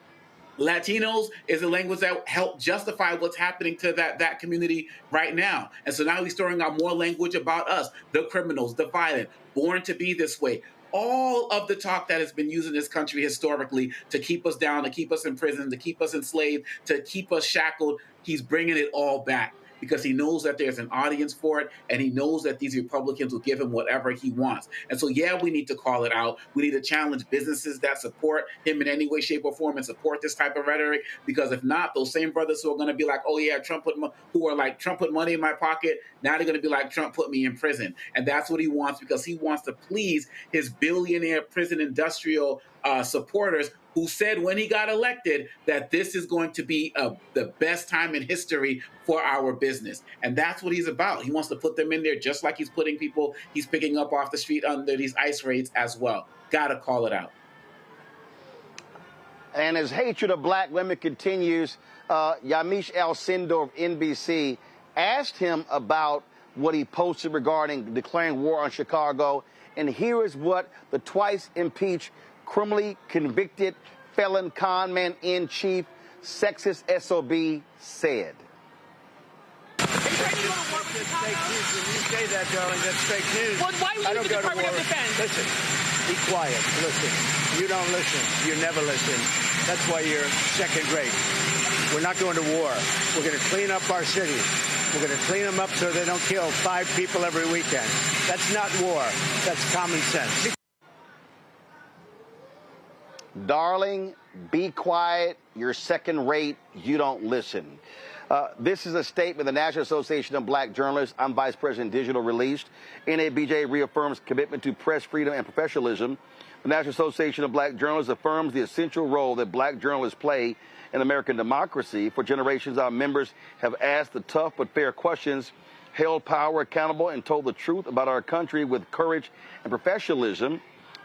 Latinos is the language that helped justify what's happening to that community right now. And so now he's throwing out more language about us, the criminals, the violent, born to be this way. All of the talk that has been used in this country historically to keep us down, to keep us in prison, to keep us enslaved, to keep us shackled, he's bringing it all back. Because he knows that there's an audience for it, and he knows that these Republicans will give him whatever he wants. And so, yeah, we need to call it out. We need to challenge businesses that support him in any way, shape, or form and support this type of rhetoric. Because if not, those same brothers who are going to be like, oh, yeah, Trump put money in my pocket, now they're going to be like, Trump put me in prison. And that's what he wants, because he wants to please his billionaire prison industrial supporters who said when he got elected that this is going to be the best time in history for our business. And that's what he's about. He wants to put them in there just like he's putting people he's picking up off the street under these ICE raids as well. Gotta call it out. And his hatred of black women continues. Elie Mystal of NBC asked him about what he posted regarding declaring war on Chicago. And here is what the twice impeached, criminally convicted felon con man in chief, sexist SOB said. That's fake news. When you say that, darling, that's fake news. Well, why would the Department of Defense? Listen, be quiet. Listen. You don't listen. You never listen. That's why you're second rate. We're not going to war. We're going to clean up our cities. We're going to clean them up so they don't kill 5 people every weekend. That's not war. That's common sense. Darling, be quiet. You're second rate. You don't listen. This is a statement the National Association of Black Journalists, I'm Vice President Digital, released. NABJ reaffirms commitment to press freedom and professionalism. The National Association of Black Journalists affirms the essential role that black journalists play in American democracy. For generations, our members have asked the tough but fair questions, held power accountable, and told the truth about our country with courage and professionalism.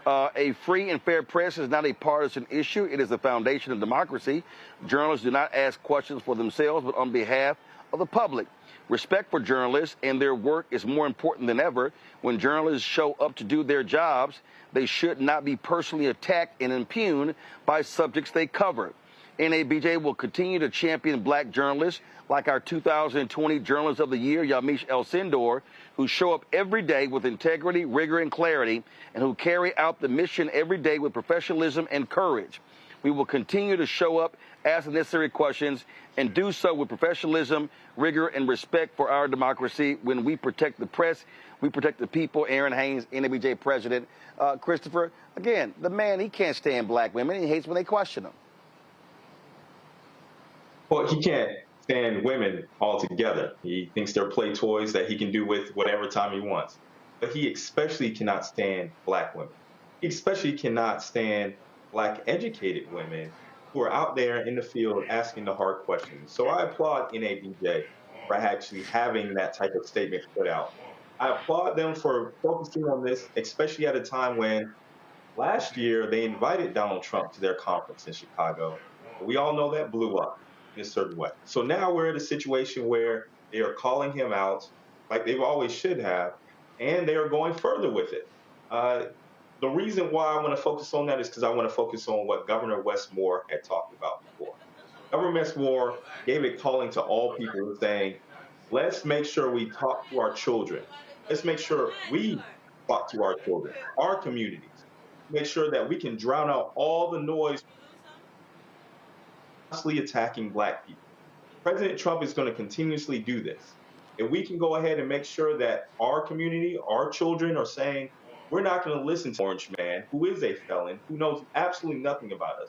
A free and fair press is not a partisan issue. It is the foundation of democracy. Journalists do not ask questions for themselves, but on behalf of the public. Respect for journalists and their work is more important than ever. When journalists show up to do their jobs, they should not be personally attacked and impugned by subjects they cover. NABJ will continue to champion black journalists like our 2020 Journalist of the Year, Elie Mystal, who show up every day with integrity, rigor, and clarity, and who carry out the mission every day with professionalism and courage. We will continue to show up, ask the necessary questions, and do so with professionalism, rigor, and respect for our democracy. When we protect the press, we protect the people. Aaron Haynes, NABJ president. Christopher, again, the man, he can't stand black women. He hates when they question him. Well, he can't stand women altogether. He thinks they're play toys that he can do with whatever time he wants. But he especially cannot stand black women. He especially cannot stand black educated women who are out there in the field asking the hard questions. So I applaud NABJ for actually having that type of statement put out. I applaud them for focusing on this, especially at a time when last year they invited Donald Trump to their conference in Chicago. We all know that blew up in a certain way. So now we're in a situation where they are calling him out like they've always should have, and they are going further with it. The reason why I want to focus on that is because I want to focus on what Governor Westmore had talked about before. Governor Westmore gave a calling to all people saying, let's make sure we talk to our children. Let's make sure we talk to our children, our communities, make sure that we can drown out all the noise constantly attacking Black people. President Trump is going to continuously do this. If we can go ahead and make sure that our community, our children are saying, we're not going to listen to Orange Man, who is a felon, who knows absolutely nothing about us,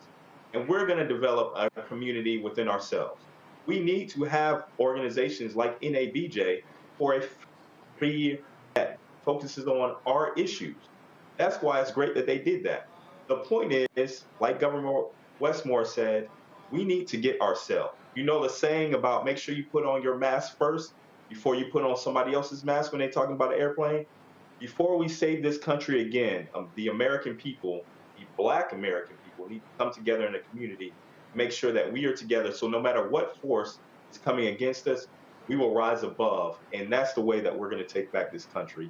and we're going to develop a community within ourselves. We need to have organizations like NABJ for a free that focuses on our issues. That's why it's great that they did that. The point is, like Governor Westmore said, we need to get ourselves. You know the saying about make sure you put on your mask first before you put on somebody else's mask when they're talking about an airplane? Before we save this country again, the American people, the Black American people, need to come together in a community, make sure that we are together. So no matter what force is coming against us, we will rise above. And that's the way that we're going to take back this country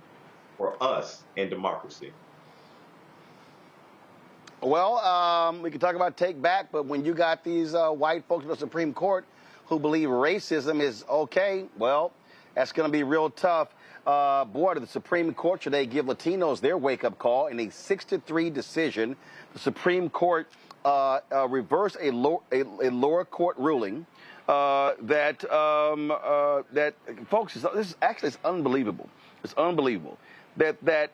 for us and democracy. Well, we can talk about take back, but when you got these white folks in the Supreme Court who believe racism is okay, well, that's going to be real tough. Boy, the Supreme Court today give Latinos their wake-up call in a 6-3 decision. The Supreme Court reversed a lower court ruling that folks, this is actually it's unbelievable. It's unbelievable that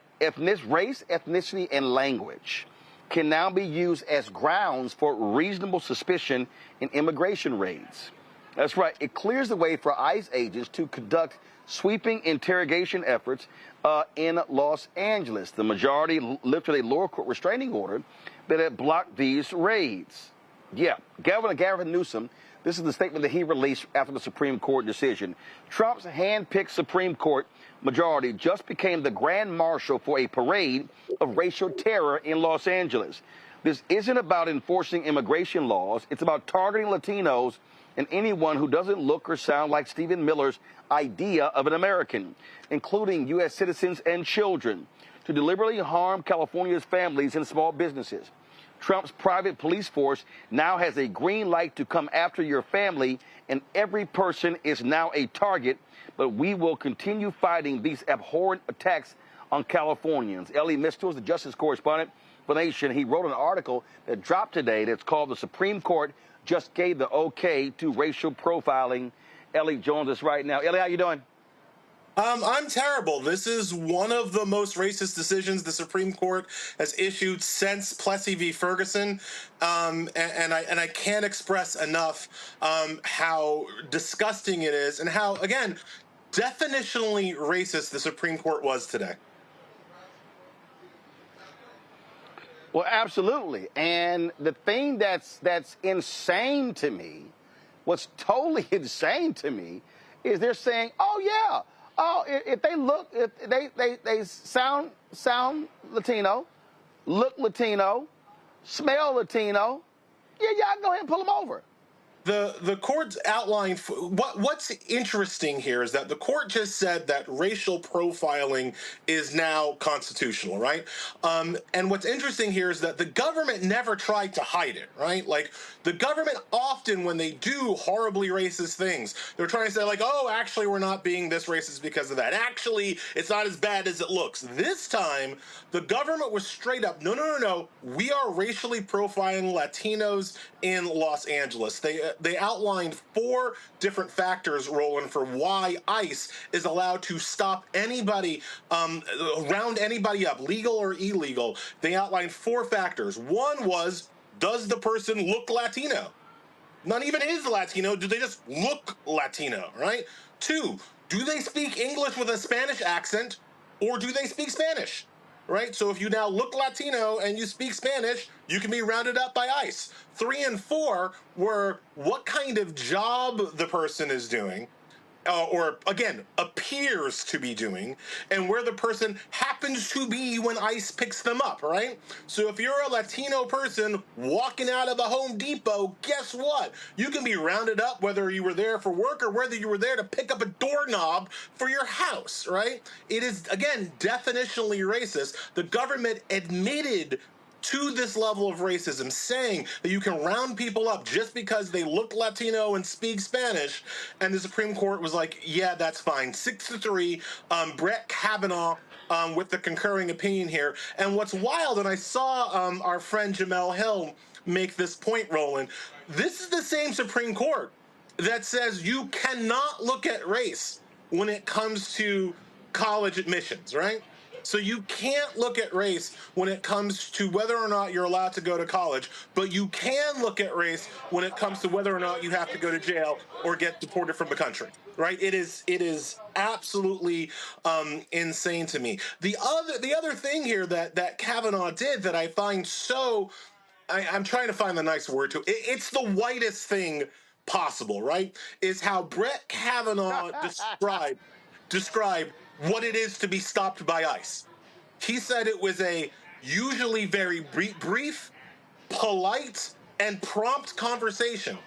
race, ethnicity, and language can now be used as grounds for reasonable suspicion in immigration raids. That's right. It clears the way for ICE agents to conduct sweeping interrogation efforts in Los Angeles. The majority lifted a lower court restraining order that had blocked these raids. Yeah, Governor Gavin Newsom, this is the statement that he released after the Supreme Court decision. Trump's hand-picked Supreme Court majority just became the grand marshal for a parade of racial terror in Los Angeles. This isn't about enforcing immigration laws. It's about targeting Latinos and anyone who doesn't look or sound like Stephen Miller's idea of an American, including U.S. citizens and children, to deliberately harm California's families and small businesses. Trump's private police force now has a green light to come after your family, and every person is now a target, but we will continue fighting these abhorrent attacks on Californians. Elie Mystal is the justice correspondent for The Nation. He wrote an article that dropped today that's called "The Supreme Court Just Gave the Okay to Racial Profiling." Elie joins us right now. Elie, how you doing? I'm terrible. This is one of the most racist decisions the Supreme Court has issued since Plessy v. Ferguson, and I can't express enough how disgusting it is and how, again, definitionally racist the Supreme Court was today. Well, absolutely. And the thing that's insane to me, what's totally insane to me, is they're saying, oh yeah, if they look, if they sound Latino, look Latino, smell Latino, yeah, y'all go ahead and pull them over. The court's outlined what's interesting here is that the court just said that racial profiling is now constitutional, right? And what's interesting here is that the government never tried to hide it, right? Like the government often, when they do horribly racist things, they're trying to say like, oh, actually, we're not being this racist because of that. Actually, it's not as bad as it looks. This time, the government was straight up, no. We are racially profiling Latinos in Los Angeles. They outlined 4 different factors, Roland, for why ICE is allowed to stop anybody, round anybody up, legal or illegal. They outlined 4 factors. One was, does the person look Latino? Not even is Latino. Do they just look Latino, right? 2, do they speak English with a Spanish accent, or do they speak Spanish? right? So if you now look Latino and you speak Spanish, you can be rounded up by ICE. 3 and 4 were what kind of job the person is doing, or again, appears to be doing, and where the person happens to be when ICE picks them up, right? So if you're a Latino person walking out of a Home Depot, guess what? You can be rounded up whether you were there for work or whether you were there to pick up a doorknob for your house, right? It is, again, definitionally racist. The government admitted to this level of racism, saying that you can round people up just because they look Latino and speak Spanish, and the Supreme Court was like, yeah, that's fine. 6-3, Brett Kavanaugh with the concurring opinion here. And what's wild, and I saw our friend Jamel Hill make this point, Roland, this is the same Supreme Court that says you cannot look at race when it comes to college admissions, right? So you can't look at race when it comes to whether or not you're allowed to go to college, but you can look at race when it comes to whether or not you have to go to jail or get deported from the country, right? It is absolutely insane to me. The other thing here that Kavanaugh did that I find so, I'm trying to find the nice word to it. It's the whitest thing possible, right? Is how Brett Kavanaugh described what it is to be stopped by ICE. He said it was a usually very brief, polite, and prompt conversation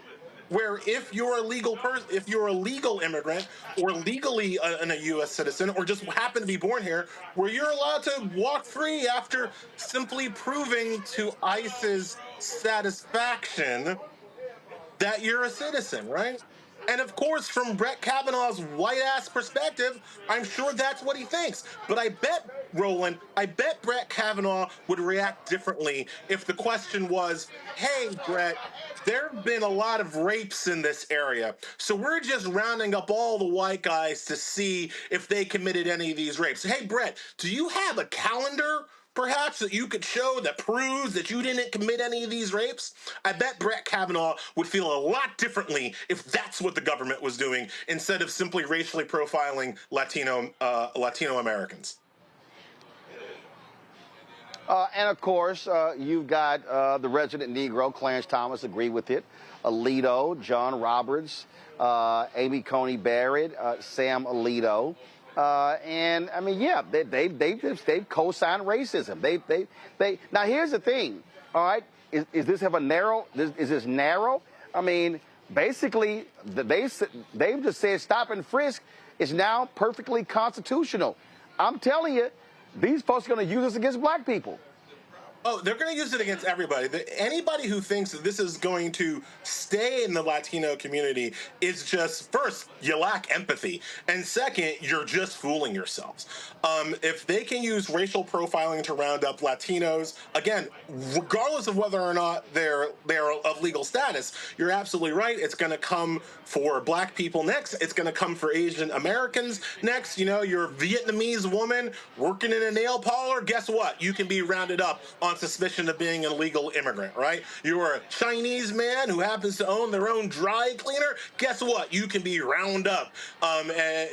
where if you're a legal person, if you're a legal immigrant or legally a U.S. citizen or just happen to be born here, where you're allowed to walk free after simply proving to ICE's satisfaction that you're a citizen, right? And of course, from Brett Kavanaugh's white-ass perspective, I'm sure that's what he thinks. But I bet, Roland, Brett Kavanaugh would react differently if the question was, hey, Brett, there have been a lot of rapes in this area, so we're just rounding up all the white guys to see if they committed any of these rapes. Hey, Brett, do you have a calendar perhaps that you could show that proves that you didn't commit any of these rapes? I bet Brett Kavanaugh would feel a lot differently if that's what the government was doing instead of simply racially profiling Latino Americans. And of course, you've got the resident Negro, Clarence Thomas, agree with it. Alito, John Roberts, Amy Coney Barrett, Sam Alito. And I mean, yeah, they've co-signed racism. They now here's the thing. All right, is this have a narrow? Is this narrow? I mean, basically, they've just said stop and frisk is now perfectly constitutional. I'm telling you, these folks are going to use this against black people. Oh, they're going to use it against everybody. Anybody who thinks that this is going to stay in the Latino community is just, first, you lack empathy, and second, you're just fooling yourselves. If they can use racial profiling to round up Latinos, again, regardless of whether or not they're of legal status, you're absolutely right. It's going to come for black people next. It's going to come for Asian Americans next. You know, you're a Vietnamese woman working in a nail parlor. Guess what? You can be rounded up on suspicion of being an illegal immigrant, right? You're a Chinese man who happens to own their own dry cleaner. Guess what? You can be rounded up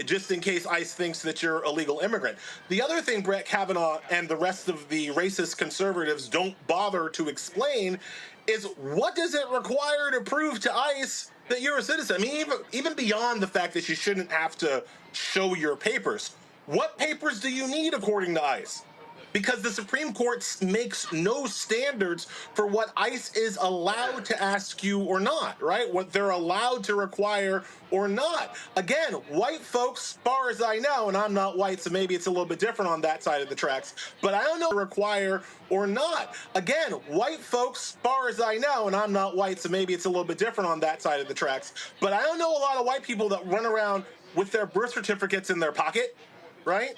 just in case ICE thinks that you're a legal immigrant. The other thing Brett Kavanaugh and the rest of the racist conservatives don't bother to explain is what does it require to prove to ICE that you're a citizen? I mean, even beyond the fact that you shouldn't have to show your papers, what papers do you need according to ICE? Because the Supreme Court makes no standards for what ICE is allowed to ask you or not, right? What they're allowed to require or not. Again, white folks, as far as I know, and I'm not white, so maybe it's a little bit different on that side of the tracks, but I don't know require or not. Again, white folks, as far as I know, and I'm not white, so maybe it's a little bit different on that side of the tracks, but I don't know a lot of white people that run around with their birth certificates in their pocket, right?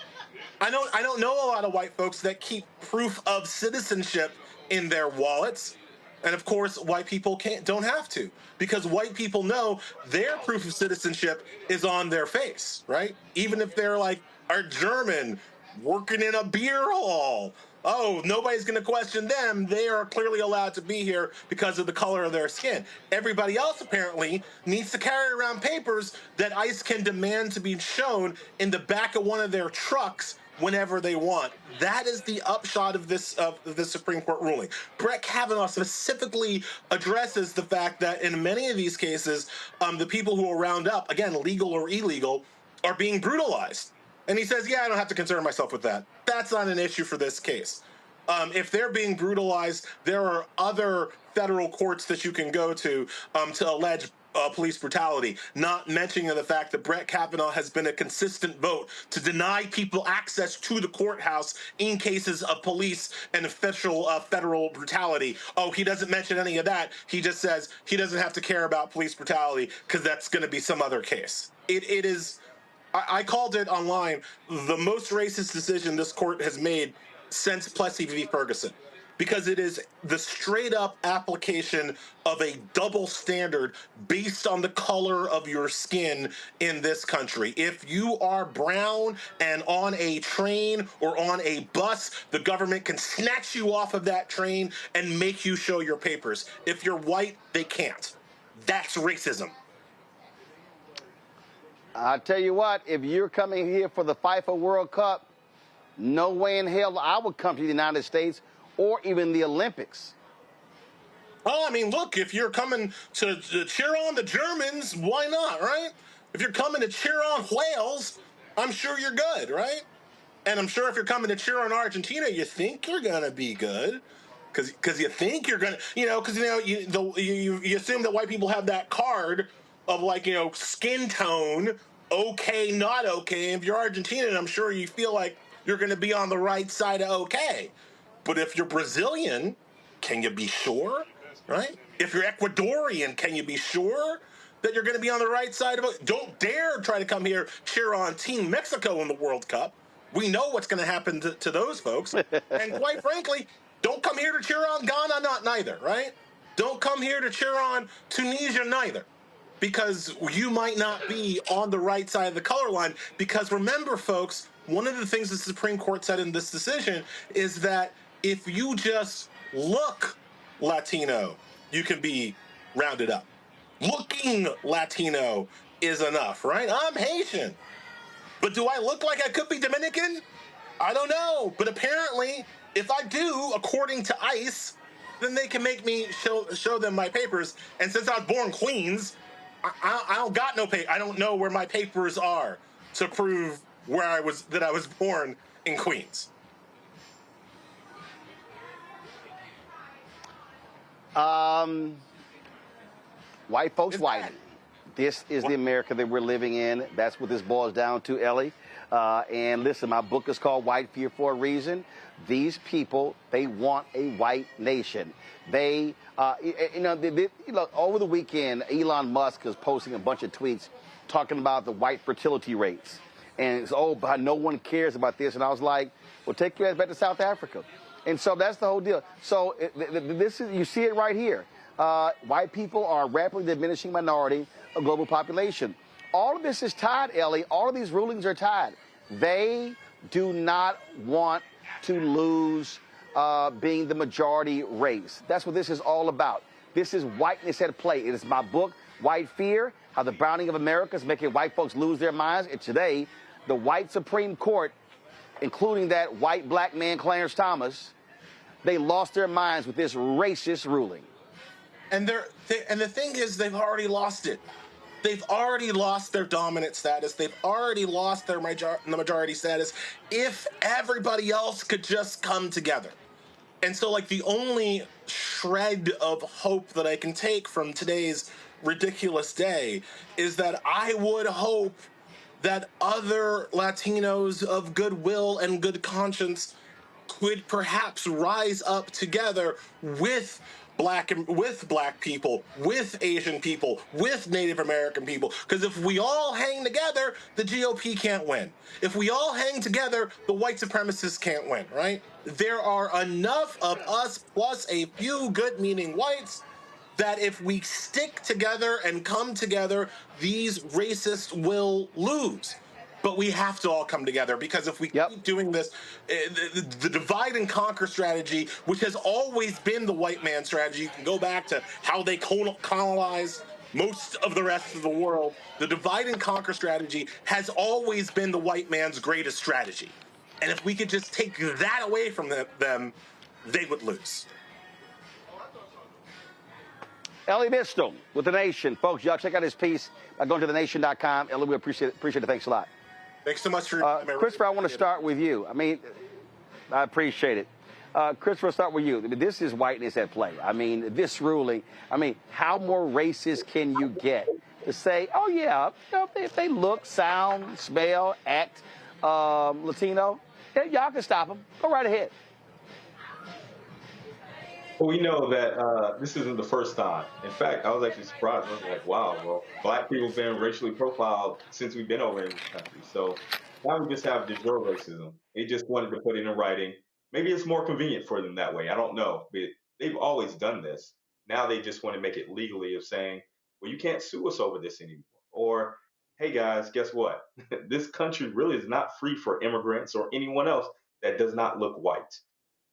I don't know a lot of white folks that keep proof of citizenship in their wallets. And of course, white people don't have to, because white people know their proof of citizenship is on their face, right? Even if they're like a German working in a beer hall. Oh, nobody's going to question them. They are clearly allowed to be here because of the color of their skin. Everybody else apparently needs to carry around papers that ICE can demand to be shown in the back of one of their trucks whenever they want. That is the upshot of this Supreme Court ruling. Brett Kavanaugh specifically addresses the fact that in many of these cases, the people who are round up, again, legal or illegal, are being brutalized. And he says, yeah, I don't have to concern myself with that. That's not an issue for this case. If they're being brutalized, there are other federal courts that you can go to allege police brutality, not mentioning the fact that Brett Kavanaugh has been a consistent vote to deny people access to the courthouse in cases of police and official federal brutality. Oh, he doesn't mention any of that. He just says he doesn't have to care about police brutality because that's going to be some other case. It is, I called it online, the most racist decision this court has made since Plessy v. Ferguson, because it is the straight up application of a double standard based on the color of your skin in this country. If you are brown and on a train or on a bus, the government can snatch you off of that train and make you show your papers. If you're white, they can't. That's racism. I tell you what, if you're coming here for the FIFA World Cup, no way in hell I would come to the United States or even the Olympics. Oh, I mean, look, if you're coming to cheer on the Germans, why not, right? If you're coming to cheer on Wales, I'm sure you're good, right? And I'm sure if you're coming to cheer on Argentina, you think you're going to be good. Because you think you're going to, because, you assume that white people have that card of, like, skin tone, okay, not okay. And if you're Argentinian, I'm sure you feel like you're going to be on the right side of okay. But if you're Brazilian, can you be sure, right? If you're Ecuadorian, can you be sure that you're going to be on the right side of it? Don't dare try to come here, cheer on Team Mexico in the World Cup. We know what's going to happen to those folks. And quite frankly, don't come here to cheer on Ghana, neither, right? Don't come here to cheer on Tunisia, neither. Because you might not be on the right side of the color line. Because remember, folks, one of the things the Supreme Court said in this decision is that if you just look Latino, you can be rounded up. Looking Latino is enough, right? I'm Haitian. But do I look like I could be Dominican? I don't know. But apparently, if I do, according to ICE, then they can make me show them my papers. And since I was born in Queens, I don't got no paper. I don't know where my papers are to prove that I was born in Queens. White folks whining. This is the America that we're living in. That's what this boils down to, Elie. And listen, my book is called White Fear for a reason. These people, they want a white nation. They, over the weekend, Elon Musk is posting a bunch of tweets talking about the white fertility rates. And it's, but no one cares about this. And I was like, well, take your ass back to South Africa. And so that's the whole deal. So this is, you see it right here. White people are a rapidly diminishing minority of global population. All of this is tied, Elie. All of these rulings are tied. They do not want to lose being the majority race. That's what this is all about. This is whiteness at play. It is my book, White Fear, How the Browning of America is Making White Folks Lose Their Minds. And today, the white Supreme Court, including that white black man, Clarence Thomas, they lost their minds with this racist ruling. And the thing is, they've already lost it. They've already lost their dominant status. They've already lost their majority status. If everybody else could just come together. And so, like, the only shred of hope that I can take from today's ridiculous day is that I would hope that other Latinos of goodwill and good conscience could perhaps rise up together with black people, with Asian people, with Native American people. Because if we all hang together, the GOP can't win. If we all hang together, the white supremacists can't win, right? There are enough of us plus a few good-meaning whites that if we stick together and come together, these racists will lose. But we have to all come together, because if we keep doing this, the divide and conquer strategy, which has always been the white man strategy, you can go back to how they colonized most of the rest of the world. The divide and conquer strategy has always been the white man's greatest strategy. And if we could just take that away from them, they would lose. Elie Mystal with The Nation. Folks, y'all check out his piece by going to thenation.com. Elie, we appreciate it. Thanks a lot. Thanks so much for your time. Christopher, I want to start with you. I mean, I appreciate it. Christopher, I'll start with you. I mean, this is whiteness at play. I mean, this ruling, I mean, how more racist can you get to say, oh, yeah, you know, if they look, sound, smell, act Latino, yeah, y'all can stop them. Go right ahead. Well, we know that this isn't the first time. In fact, I was actually surprised. I was like, wow, well, black people have been racially profiled since we've been over in this country. So now we just have de jure racism. They just wanted to put it in writing. Maybe it's more convenient for them that way. I don't know. But they've always done this. Now they just want to make it legally of saying, well, you can't sue us over this anymore. Or, hey, guys, guess what? This country really is not free for immigrants or anyone else that does not look white.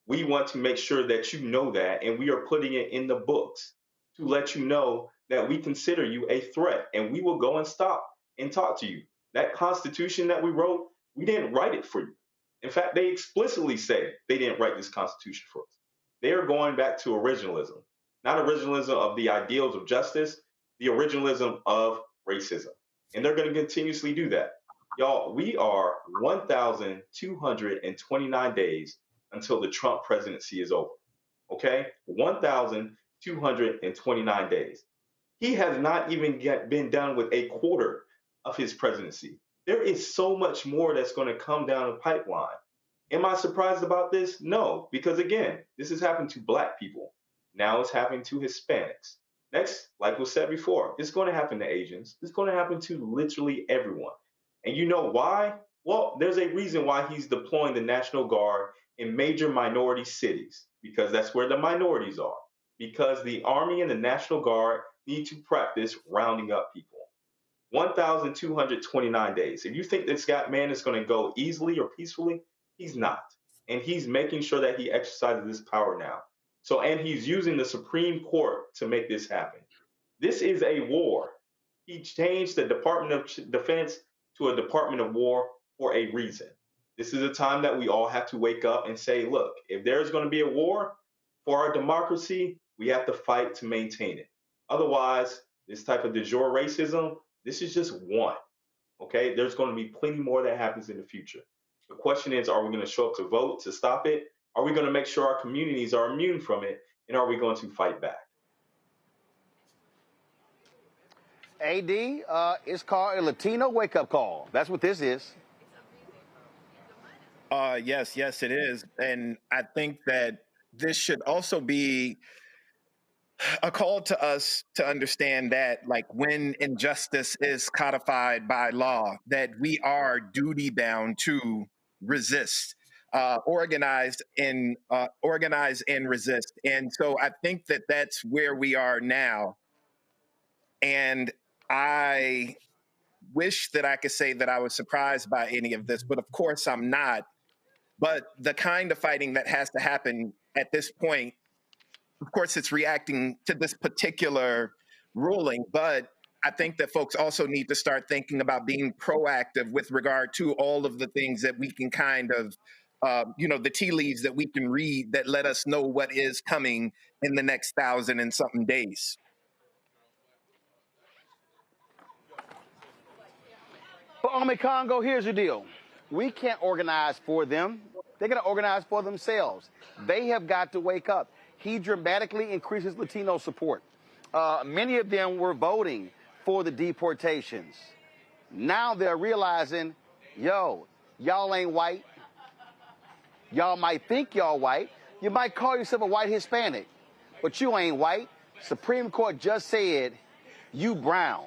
We want to make sure that you know that, and we are putting it in the books to let you know that we consider you a threat, and we will go and stop and talk to you. That Constitution that we wrote, we didn't write it for you. In fact, they explicitly say they didn't write this Constitution for us. They are going back to originalism, not originalism of the ideals of justice, the originalism of racism. And they're going to continuously do that. Y'all, we are 1,229 days until the Trump presidency is over, okay? 1,229 days. He has not even been done with a quarter of his presidency. There is so much more that's going to come down the pipeline. Am I surprised about this? No, because again, this has happened to black people. Now it's happening to Hispanics. Next, like was said before, it's going to happen to Asians. It's going to happen to literally everyone. And you know why? Well, there's a reason why he's deploying the National Guard in major minority cities, because that's where the minorities are, because the Army and the National Guard need to practice rounding up people. 1,229 days. If you think this man is going to go easily or peacefully, he's not. And he's making sure that he exercises this power now. So, and he's using the Supreme Court to make this happen. This is a war. He changed the Department of Defense to a Department of War for a reason. This is a time that we all have to wake up and say, look, if there's going to be a war for our democracy, we have to fight to maintain it. Otherwise, this type of de jure racism, this is just one, okay? There's going to be plenty more that happens in the future. The question is, are we going to show up to vote to stop it? Are we going to make sure our communities are immune from it? And are we going to fight back? AD, it's called a Latino wake-up call. That's what this is. Yes, it is. And I think that this should also be a call to us to understand that, like, when injustice is codified by law, that we are duty bound to resist, organize and resist. And so I think that that's where we are now. And I wish that I could say that I was surprised by any of this, but of course I'm not. But the kind of fighting that has to happen at this point, of course, it's reacting to this particular ruling. But I think that folks also need to start thinking about being proactive with regard to all of the things that we can kind of, the tea leaves that we can read that let us know what is coming in the next 1,000 and something days. For Army Congo, here's the deal. We can't organize for them. They're going to organize for themselves. They have got to wake up. He dramatically increases Latino support. Many of them were voting for the deportations. Now they're realizing, y'all ain't white. Y'all might think y'all white. You might call yourself a white Hispanic, but you ain't white. Supreme Court just said, you brown.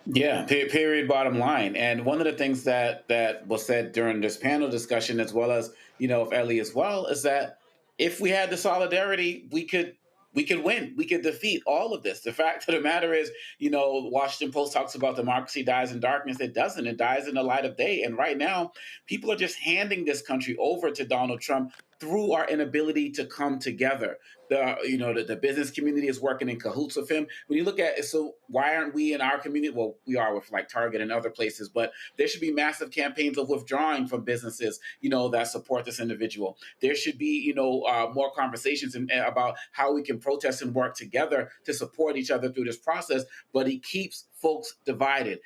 Yeah, period, bottom line. And one of the things that was said during this panel discussion, as well as, of Elie as well, is that if we had the solidarity, we could win. We could defeat all of this. The fact of the matter is, Washington Post talks about democracy dies in darkness. It doesn't. It dies in the light of day. And right now, people are just handing this country over to Donald Trump through our inability to come together. The business community is working in cahoots with him. When you look at it, so why aren't we in our community? Well, we are with like Target and other places, but there should be massive campaigns of withdrawing from businesses, that support this individual. There should be, more conversations about how we can protest and work together to support each other through this process. But he keeps folks divided.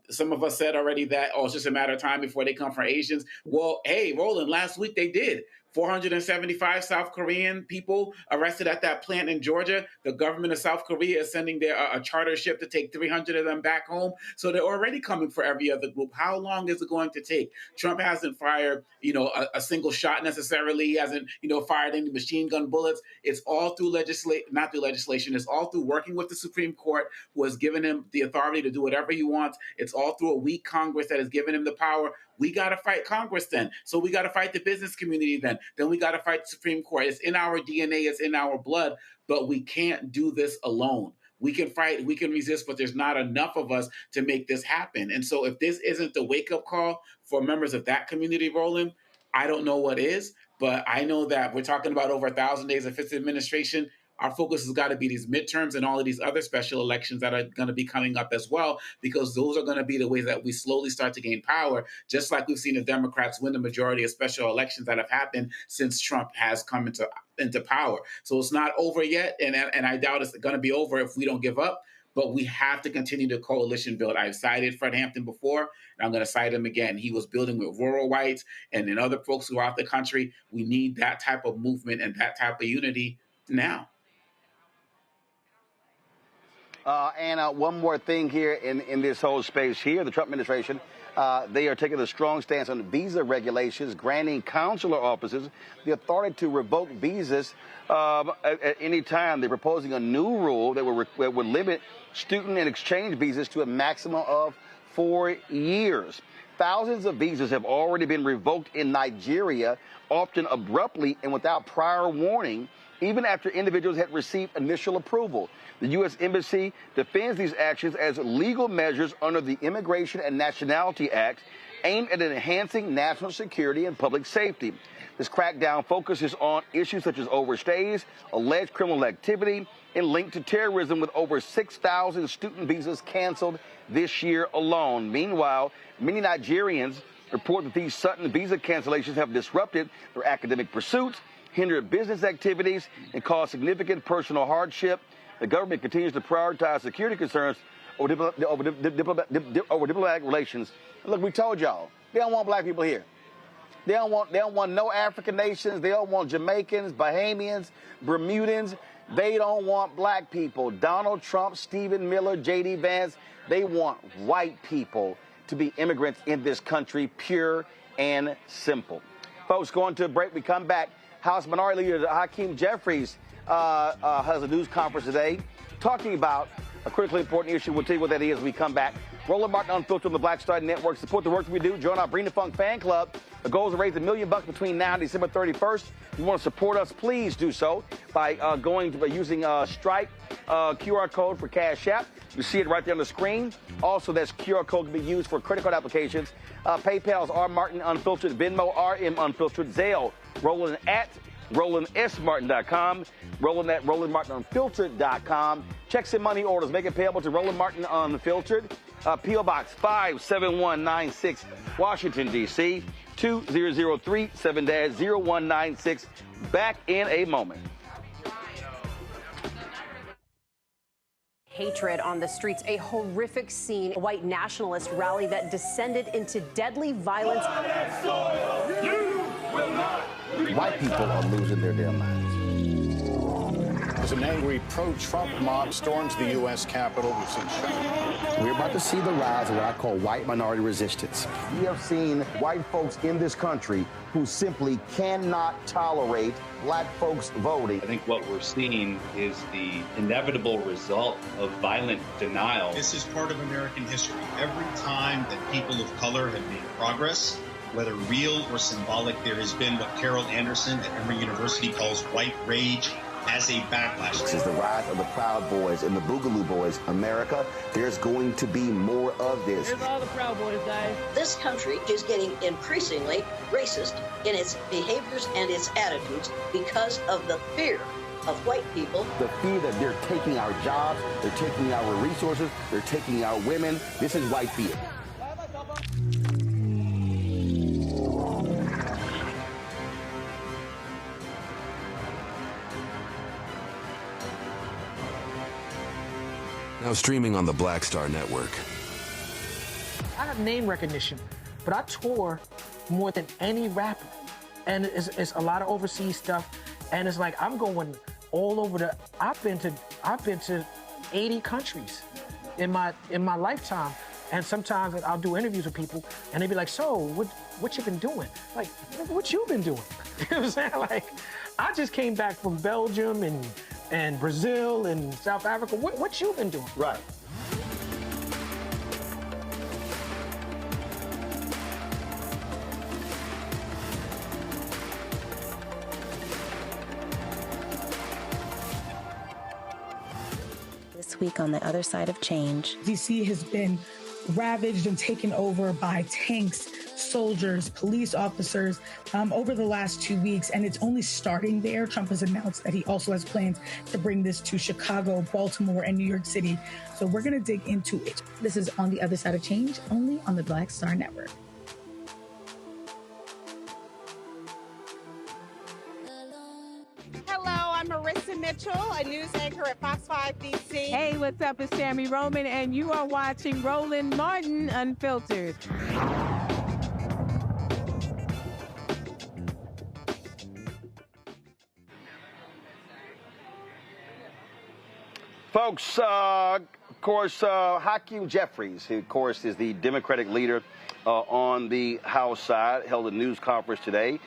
Some of us said already that, it's just a matter of time before they come for Asians. Well, hey, Roland, last week they did. 475 South Korean people arrested at that plant in Georgia. The government of South Korea is sending a charter ship to take 300 of them back home. So they're already coming for every other group. How long is it going to take? Trump hasn't fired, a single shot necessarily. He hasn't, fired any machine gun bullets. It's all through not through legislation. It's all through working with the Supreme Court, who has given him the authority to do whatever he wants. It's all through a weak Congress that has given him the power. We got to fight Congress then. So we got to fight the business community then. Then we got to fight the Supreme Court. It's in our DNA. It's in our blood. But we can't do this alone. We can fight. We can resist, but there's not enough of us to make this happen. And so if this isn't the wake-up call for members of that community, Roland, I don't know what is. But I know that we're talking about over 1,000 days of his administration. Our focus has got to be these midterms and all of these other special elections that are going to be coming up as well, because those are going to be the ways that we slowly start to gain power, just like we've seen the Democrats win the majority of special elections that have happened since Trump has come into power. So it's not over yet, and I doubt it's going to be over if we don't give up. But we have to continue to coalition build. I've cited Fred Hampton before, and I'm going to cite him again. He was building with rural whites and then other folks throughout the country. We need that type of movement and that type of unity now. And one more thing here in this whole space here, the Trump administration, they are taking a strong stance on visa regulations, granting consular officers the authority to revoke visas at any time. They're proposing a new rule that would limit student and exchange visas to a maximum of 4 years. Thousands of visas have already been revoked in Nigeria, often abruptly and without prior warning, even after individuals had received initial approval. The U.S. Embassy defends these actions as legal measures under the Immigration and Nationality Act aimed at enhancing national security and public safety. This crackdown focuses on issues such as overstays, alleged criminal activity, and linked to terrorism, with over 6,000 student visas canceled this year alone. Meanwhile, many Nigerians report that these sudden visa cancellations have disrupted their academic pursuits, hindered business activities, and caused significant personal hardship. The government continues to prioritize security concerns over diplomatic relations. Look, we told y'all, they don't want black people here. They don't want no African nations. They don't want Jamaicans, Bahamians, Bermudans. They don't want black people. Donald Trump, Stephen Miller, J.D. Vance, they want white people to be immigrants in this country, pure and simple. Folks, going to a break. We come back. House Minority Leader Hakeem Jeffries has a news conference today talking about a critically important issue. We'll tell you what that is when we come back. Roland Martin Unfiltered on the Black Star Network. Support the work that we do. Join our Bring the Funk fan club. The goal is to raise $1 million between now and December 31st. If you want to support us, please do so by using Stripe QR code for Cash App. You see it right there on the screen. Also, that QR code can be used for credit card applications. PayPal is R Martin Unfiltered, Venmo RM Unfiltered, Zelle Roland at RolandSMartin.com, Roland at RolandMartinUnfiltered.com. Checks and money orders, make it payable to Roland Martin Unfiltered. P.O. Box 57196, Washington, D.C. 20037 7-0196. Back in a moment. Hatred on the streets, a horrific scene, a white nationalist rally that descended into deadly violence. White people are losing their damn minds. As an angry pro-Trump mob storms the U.S. Capitol, we've seen shooting. We're about to see the rise of what I call white minority resistance. We have seen white folks in this country who simply cannot tolerate black folks voting. I think what we're seeing is the inevitable result of violent denial. This is part of American history. Every time that people of color have made progress, whether real or symbolic, there has been what Carol Anderson at Emory University calls white rage as a backlash. This is the rise of the Proud Boys and the Boogaloo Boys. America, there's going to be more of this. Here's all the Proud Boys, guys. This country is getting increasingly racist in its behaviors and its attitudes because of the fear of white people. The fear that they're taking our jobs, they're taking our resources, they're taking our women. This is white fear. Now streaming on the Black Star Network. I have name recognition, but I tour more than any rapper. And it's a lot of overseas stuff. And it's like I'm going all over the. I've been to 80 countries in my lifetime. And sometimes I'll do interviews with people, and they be like, "So, what you been doing?" Like, what you been doing? You know what I'm saying? Like, I just came back from Belgium and Brazil and South Africa. What you been doing? Right. This week on the other side of change. DC has been ravaged and taken over by tanks, soldiers, police officers over the last 2 weeks, and it's only starting there. Trump has announced that he also has plans to bring this to Chicago, Baltimore, and New York City. So we're going to dig into it. This is On the Other Side of Change, only on the Black Star Network. I'm Marissa Mitchell, a news anchor at Fox 5 DC. Hey, what's up? It's Tammy Roman, and you are watching Roland Martin Unfiltered. Folks, of course, Hakeem Jeffries, who, of course, is the Democratic leader on the House side, held a news conference today.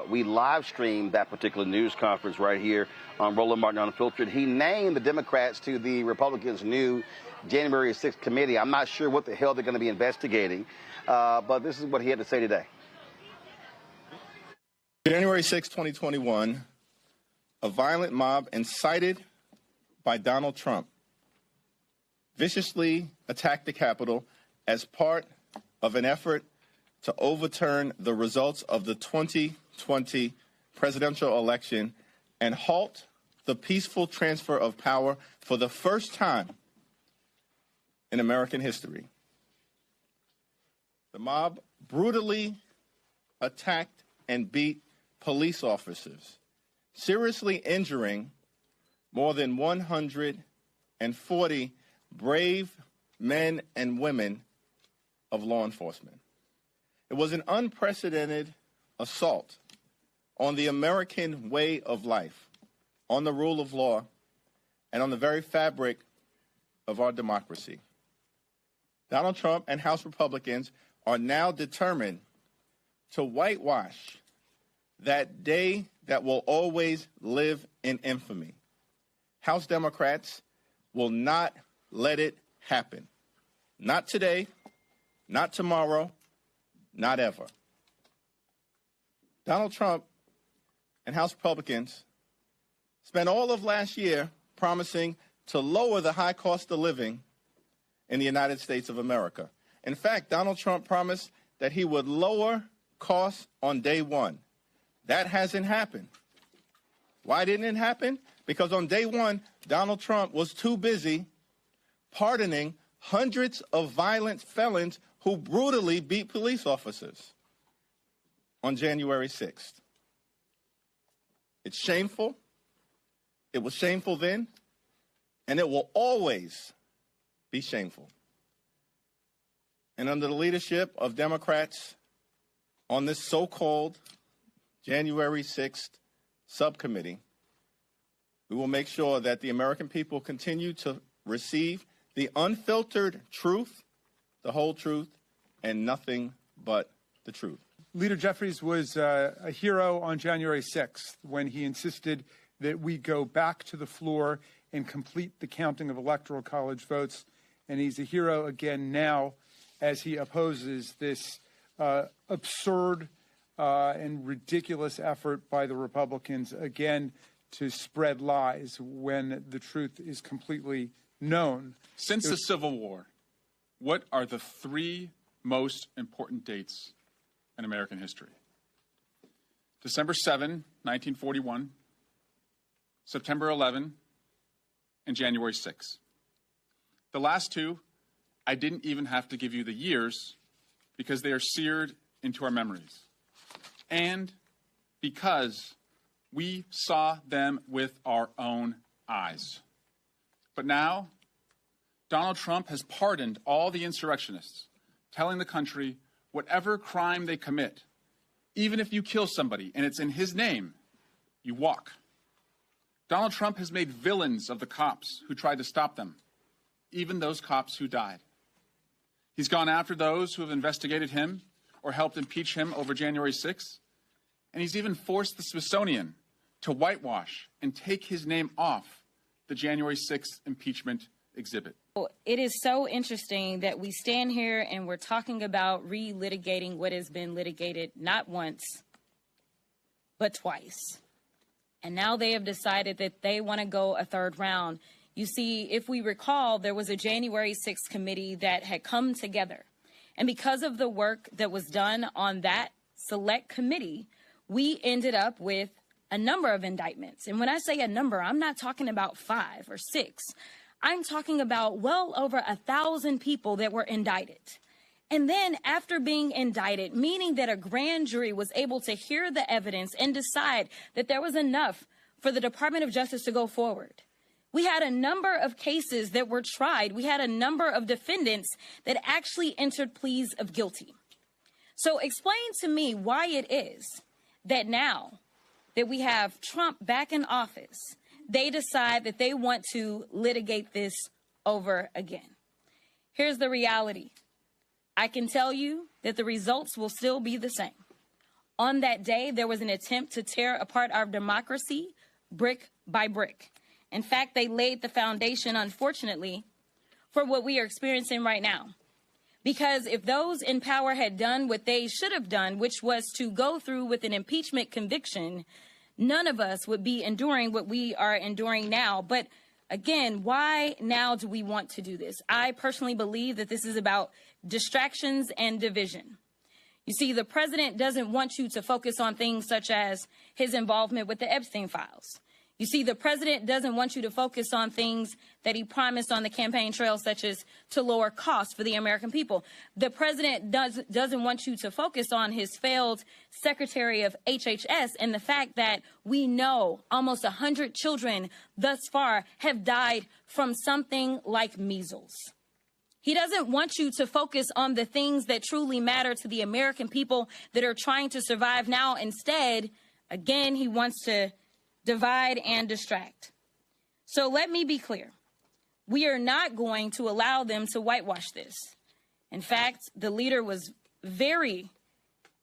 We live streamed that particular news conference right here on Roland Martin Unfiltered. He named the Democrats to the Republicans' new January 6th committee. I'm not sure what the hell they're going to be investigating, but this is what he had to say today. January 6, 2021, a violent mob incited by Donald Trump viciously attacked the Capitol as part of an effort to overturn the results of the 2020 presidential election and halt the peaceful transfer of power for the first time in American history. The mob brutally attacked and beat police officers, seriously injuring more than 140 brave men and women of law enforcement. It was an unprecedented assault on the American way of life, on the rule of law, and on the very fabric of our democracy. Donald Trump and House Republicans are now determined to whitewash that day that will always live in infamy. House Democrats will not let it happen. Not today, not tomorrow, not ever. Donald Trump and House Republicans spent all of last year promising to lower the high cost of living in the United States of America. In fact, Donald Trump promised that he would lower costs on day one. That hasn't happened. Why didn't it happen? Because on day one, Donald Trump was too busy pardoning hundreds of violent felons who brutally beat police officers on January 6th. It's shameful. It was shameful then, and it will always be shameful. And under the leadership of Democrats on this so-called January 6th subcommittee, we will make sure that the American people continue to receive the unfiltered truth, the whole truth, and nothing but the truth. Leader Jeffries was a hero on January 6th when he insisted that we go back to the floor and complete the counting of electoral college votes. And he's a hero again now as he opposes this absurd and ridiculous effort by the Republicans again to spread lies when the truth is completely known. Since the Civil War, what are the 3 most important dates in American history? December 7, 1941, September 11, and January 6. The last 2, I didn't even have to give you the years because they are seared into our memories. And because we saw them with our own eyes. But now, Donald Trump has pardoned all the insurrectionists, telling the country whatever crime they commit, even if you kill somebody and it's in his name, you walk. Donald Trump has made villains of the cops who tried to stop them, even those cops who died. He's gone after those who have investigated him or helped impeach him over January 6th, and he's even forced the Smithsonian to whitewash and take his name off the January 6th impeachment exhibit. It is so interesting that we stand here and we're talking about relitigating what has been litigated not once, but twice. And now they have decided that they want to go a third round. You see, if we recall, there was a January 6th committee that had come together. And because of the work that was done on that select committee, we ended up with a number of indictments. And when I say a number, I'm not talking about 5 or 6. I'm talking about well over 1,000 people that were indicted. And then after being indicted, meaning that a grand jury was able to hear the evidence and decide that there was enough for the Department of Justice to go forward. We had a number of cases that were tried. We had a number of defendants that actually entered pleas of guilty. So explain to me why it is that now that we have Trump back in office, they decide that they want to litigate this over again. Here's the reality. I can tell you that the results will still be the same. On that day, there was an attempt to tear apart our democracy brick by brick. In fact, they laid the foundation, unfortunately, for what we are experiencing right now. Because if those in power had done what they should have done, which was to go through with an impeachment conviction, none of us would be enduring what we are enduring now. But again, why now do we want to do this? I personally believe that this is about distractions and division. You see, the president doesn't want you to focus on things such as his involvement with the Epstein files. You see, the president doesn't want you to focus on things that he promised on the campaign trail, such as to lower costs for the American people. The president doesn't want you to focus on his failed secretary of HHS and the fact that we know almost 100 children thus far have died from something like measles. He doesn't want you to focus on the things that truly matter to the American people that are trying to survive now. Instead, again, he wants to divide and distract. So let me be clear. We are not going to allow them to whitewash this. In fact, the leader was very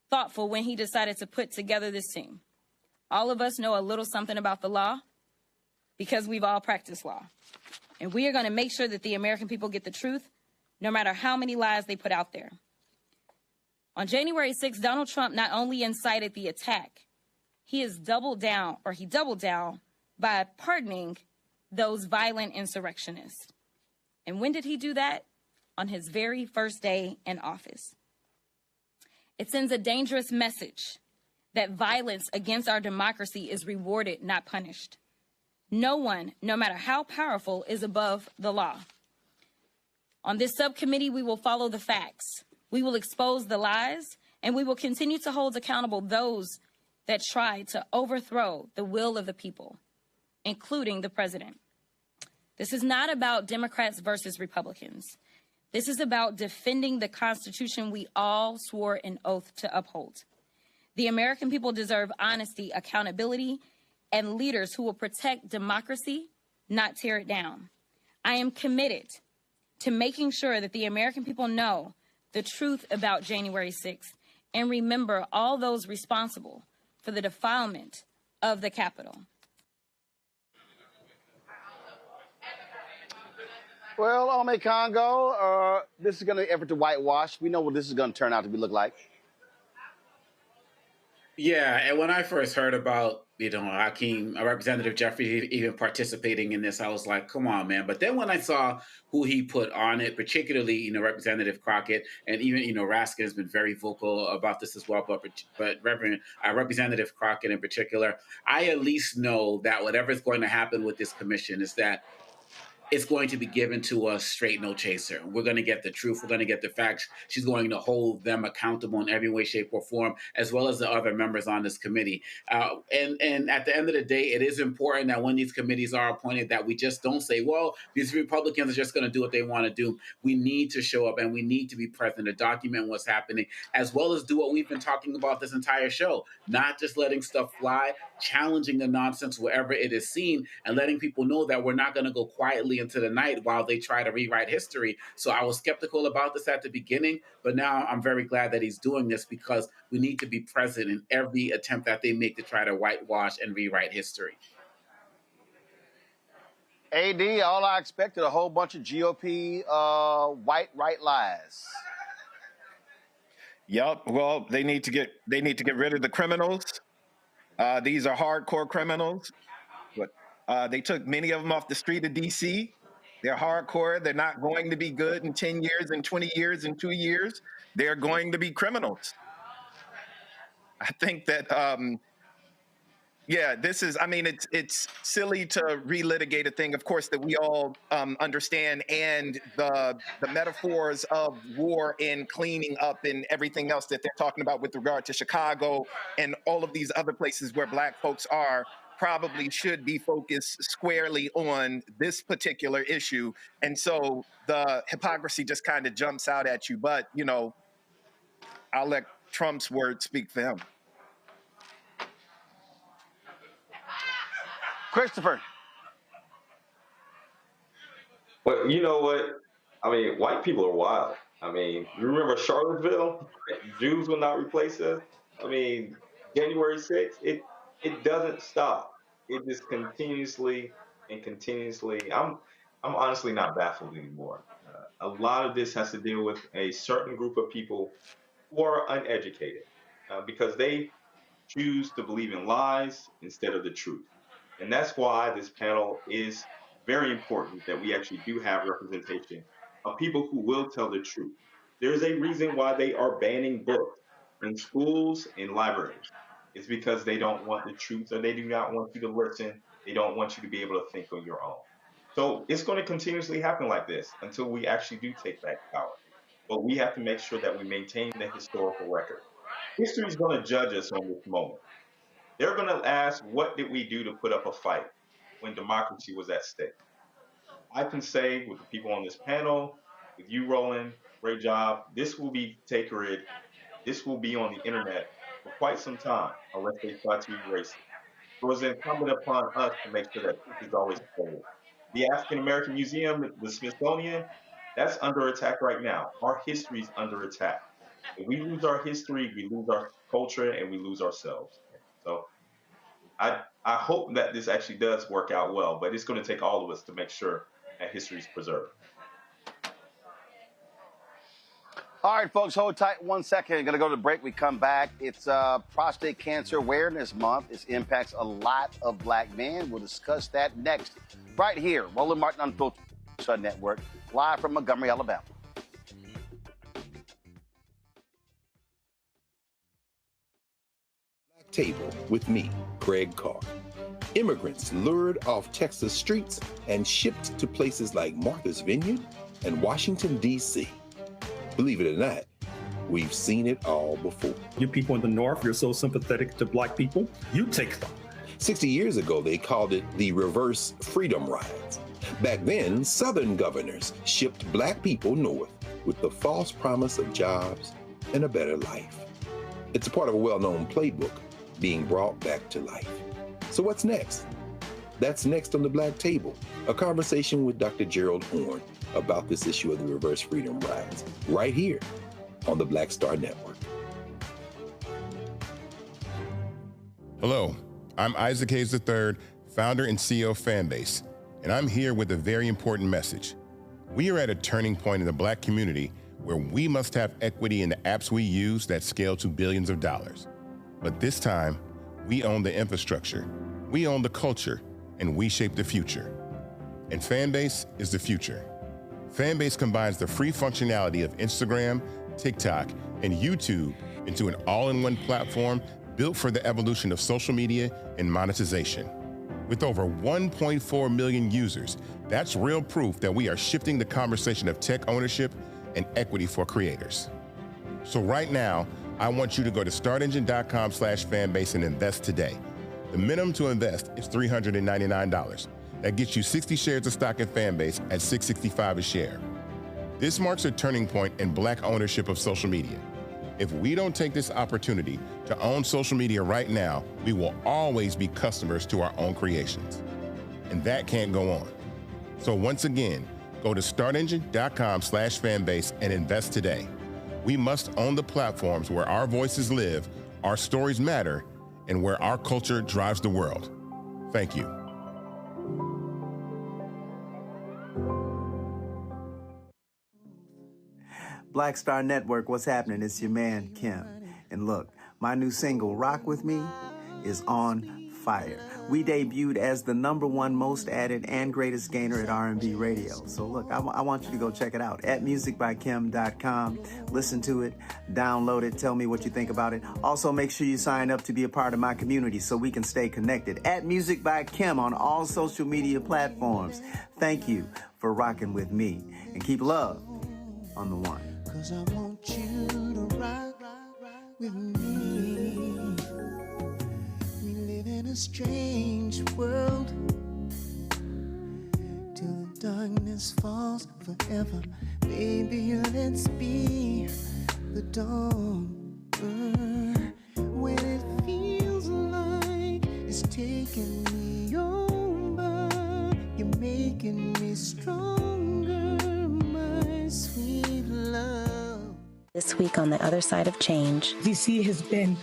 thoughtful when he decided to put together this team. All of us know a little something about the law because we've all practiced law. And we are going to make sure that the American people get the truth, no matter how many lies they put out there. On January 6th, Donald Trump not only incited the attack, he doubled down by pardoning those violent insurrectionists. And when did he do that? On his very first day in office. It sends a dangerous message that violence against our democracy is rewarded, not punished. No one, no matter how powerful, is above the law. On this subcommittee, we will follow the facts. We will expose the lies, and we will continue to hold accountable those that tried to overthrow the will of the people, including the president. This is not about Democrats versus Republicans. This is about defending the Constitution we all swore an oath to uphold. The American people deserve honesty, accountability, and leaders who will protect democracy, not tear it down. I am committed to making sure that the American people know the truth about January 6th and remember all those responsible for the defilement of the Capitol. Well, Ome Congo, this is going to be an effort to whitewash. We know what this is going to turn out to look like. Yeah, and when I first heard about, Hakeem, Representative Jeffries even participating in this, I was like, come on, man. But then when I saw who he put on it, particularly, Representative Crockett, and even, Raskin has been very vocal about this as well, but Representative Crockett in particular, I at least know that whatever's going to happen with this commission is that it's going to be given to us straight, no chaser. We're going to get the truth. We're going to get the facts. She's going to hold them accountable in every way, shape, or form, as well as the other members on this committee. And at the end of the day, it is important that when these committees are appointed, that we just don't say, well, these Republicans are just going to do what they want to do. We need to show up and we need to be present to document what's happening, as well as do what we've been talking about this entire show, not just letting stuff fly, challenging the nonsense wherever it is seen, and letting people know that we're not going to go quietly into the night while they try to rewrite history. So I was skeptical about this at the beginning, but now I'm very glad that he's doing this, because we need to be present in every attempt that they make to try to whitewash and rewrite history. AD, all I expected, a whole bunch of GOP white right lies. Yup. Well, they need to get rid of the criminals. These are hardcore criminals, but they took many of them off the street of D.C. They're hardcore. They're not going to be good in 10 years, in 20 years, in 2 years. They're going to be criminals. I think that, this is, it's silly to relitigate a thing, of course, that we all understand, and the metaphors of war and cleaning up and everything else that they're talking about with regard to Chicago and all of these other places where Black folks are probably should be focused squarely on this particular issue. And so the hypocrisy just kind of jumps out at you. But, I'll let Trump's words speak for him. Christopher. Well, you know what? White people are wild. You remember Charlottesville? Jews will not replace us. January 6th, it doesn't stop. It just continuously and continuously. I'm honestly not baffled anymore. A lot of this has to deal with a certain group of people who are uneducated because they choose to believe in lies instead of the truth. And that's why this panel is very important, that we actually do have representation of people who will tell the truth. There's a reason why they are banning books in schools and libraries. It's because they don't want the truth, or they do not want you to listen. They don't want you to be able to think on your own. So it's going to continuously happen like this until we actually do take back power. But we have to make sure that we maintain the historical record. History is going to judge us on this moment. They're going to ask, what did we do to put up a fight when democracy was at stake? I can say with the people on this panel, with you, Roland, great job. This will be sacred. This will be on the internet for quite some time, unless they try to erase it. So it's incumbent upon us to make sure that this is always told. The African American Museum, the Smithsonian, that's under attack right now. Our history is under attack. If we lose our history, we lose our culture, and we lose ourselves. So I hope that this actually does work out well, but it's going to take all of us to make sure that history is preserved. All right, folks, hold tight 1 second. We're going to go to the break. We come back. It's Prostate Cancer Awareness Month. This impacts a lot of Black men. We'll discuss that next, right here, Roland Martin Unfiltered Network, live from Montgomery, Alabama. Table with me, Craig Carr. Immigrants lured off Texas streets and shipped to places like Martha's Vineyard and Washington, D.C. Believe it or not, we've seen it all before. You people in the North, you're so sympathetic to Black people, you take them. 60 years ago, they called it the reverse freedom rides. Back then, Southern governors shipped Black people north with the false promise of jobs and a better life. It's a part of a well-known playbook being brought back to life. So what's next? That's next on the Black Table, a conversation with Dr. Gerald Horne about this issue of the reverse freedom rides, right here on the Black Star Network. Hello, I'm Isaac Hayes III, founder and CEO of Fanbase, and I'm here with a very important message. We are at a turning point in the Black community where we must have equity in the apps we use that scale to billions of dollars. But this time, we own the infrastructure, we own the culture, and we shape the future. And Fanbase is the future. Fanbase combines the free functionality of Instagram, TikTok, and YouTube into an all-in-one platform built for the evolution of social media and monetization. With over 1.4 million users, that's real proof that we are shifting the conversation of tech ownership and equity for creators. So right now, I want you to go to startengine.com/fanbase and invest today. The minimum to invest is $399. That gets you 60 shares of stock in Fanbase at $665 a share. This marks a turning point in Black ownership of social media. If we don't take this opportunity to own social media right now, we will always be customers to our own creations. And that can't go on. So once again, go to startengine.com/fanbase and invest today. We must own the platforms where our voices live, our stories matter, and where our culture drives the world. Thank you. Black Star Network, what's happening? It's your man, Kim. And look, my new single, Rock With Me, is on fire. We debuted as the #1 most added and greatest gainer at R&B radio. So look, I want you to go check it out at musicbykim.com. Listen to it, download it, tell me what you think about it. Also, make sure you sign up to be a part of my community so we can stay connected. At Music by Kim on all social media platforms. Thank you for rocking with me. And keep love on the one. 'Cause I want you to rock with me. We live in a strange world till the darkness falls forever. Baby, let's be the dawn. When it feels like it's taking me over, you're making me stronger, my sweet love. This week on the other side of change. DC has been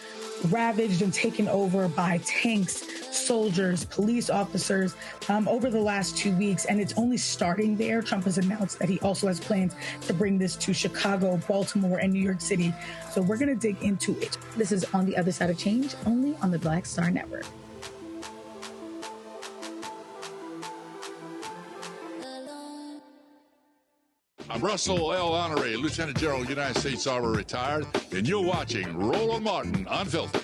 ravaged and taken over by tanks, soldiers, police officers over the last 2 weeks, and it's only starting there. Trump has announced that he also has plans to bring this to Chicago, Baltimore, and New York City. So we're going to dig into it. This is On the Other Side of Change, only on the Black Star Network. I'm Russell L. Honoré, Lieutenant General, United States Army, retired, and you're watching Roland Martin Unfiltered.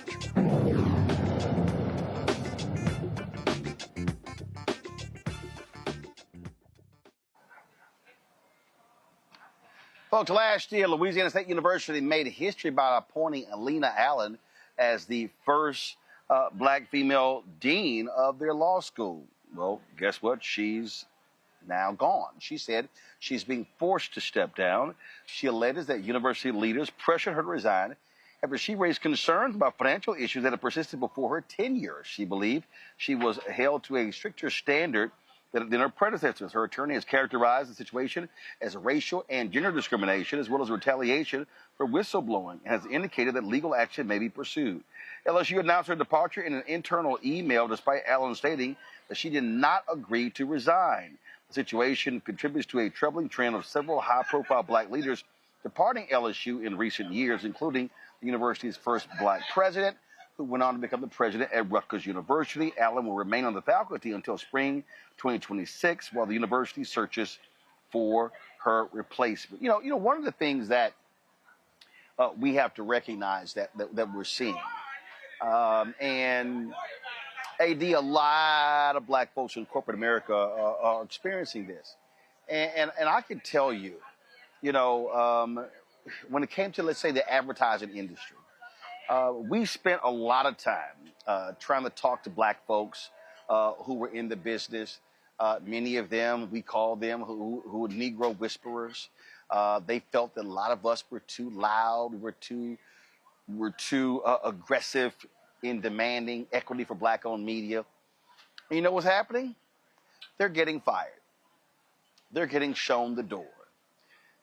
Folks, last year, Louisiana State University made history by appointing Alina Allen as the first black female dean of their law school. Well, guess what? She's now gone. She said she's being forced to step down. She alleges that university leaders pressured her to resign after she raised concerns about financial issues that had persisted before her tenure. She believed she was held to a stricter standard than her predecessors. Her attorney has characterized the situation as racial and gender discrimination, as well as retaliation for whistleblowing, and has indicated that legal action may be pursued. LSU announced her departure in an internal email, despite Allen stating that she did not agree to resign. The situation contributes to a troubling trend of several high-profile black leaders departing LSU in recent years, including the university's first black president, who went on to become the president at Rutgers University. Allen will remain on the faculty until spring 2026, while the university searches for her replacement. You know, one of the things that we have to recognize that we're seeing, and AD, a lot of black folks in corporate America are experiencing this. And I can tell you, when it came to, let's say, the advertising industry, we spent a lot of time trying to talk to black folks who were in the business. Many of them, we call them who were Negro whisperers. They felt that a lot of us were too loud, we're too aggressive in demanding equity for black-owned media. And you know what's happening? They're getting fired. They're getting shown the door.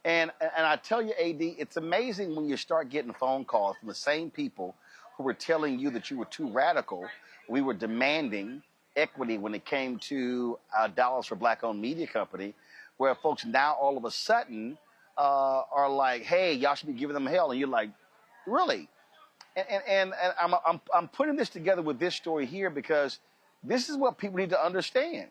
And I tell you, AD, it's amazing when you start getting phone calls from the same people who were telling you that you were too radical. We were demanding equity when it came to dollars for black-owned media company, where folks now all of a sudden are like, hey, y'all should be giving them hell. And you're like, really? And I'm putting this together with this story here because this is what people need to understand.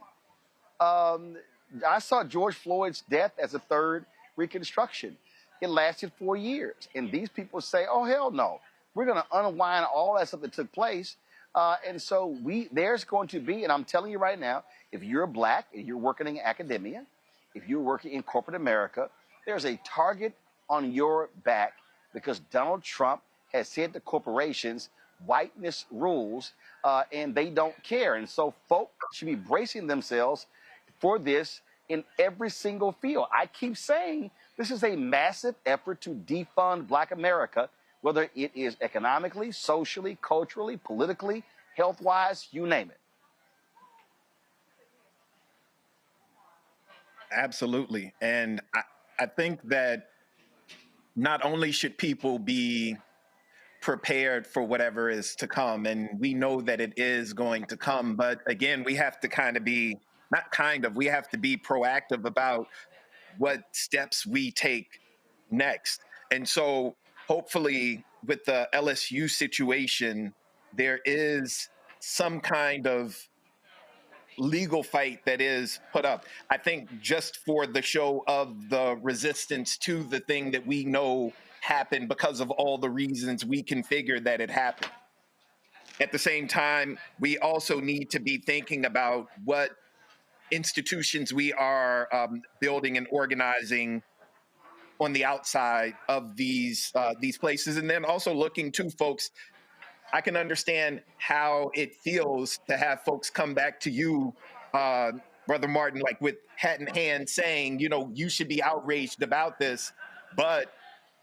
I saw George Floyd's death as a third Reconstruction. It lasted 4 years. And these people say, oh, hell no. We're going to unwind all that stuff that took place. And so there's going to be, and I'm telling you right now, if you're black and you're working in academia, if you're working in corporate America, there's a target on your back because Donald Trump has said to corporations, whiteness rules, and they don't care. And so folks should be bracing themselves for this in every single field. I keep saying this is a massive effort to defund Black America, whether it is economically, socially, culturally, politically, health-wise, you name it. Absolutely. And I think that not only should people be prepared for whatever is to come, and we know that it is going to come, but again, we have to we have to be proactive about what steps we take next. And so hopefully with the LSU situation, there is some kind of legal fight that is put up. I think just for the show of the resistance to the thing that we know happened because of all the reasons we can figure that it happened. At the same time, we also need to be thinking about what institutions we are building and organizing on the outside of these places, and then also looking to folks. I can understand how it feels to have folks come back to you, Brother Martin, like with hat in hand saying, you know, you should be outraged about this. But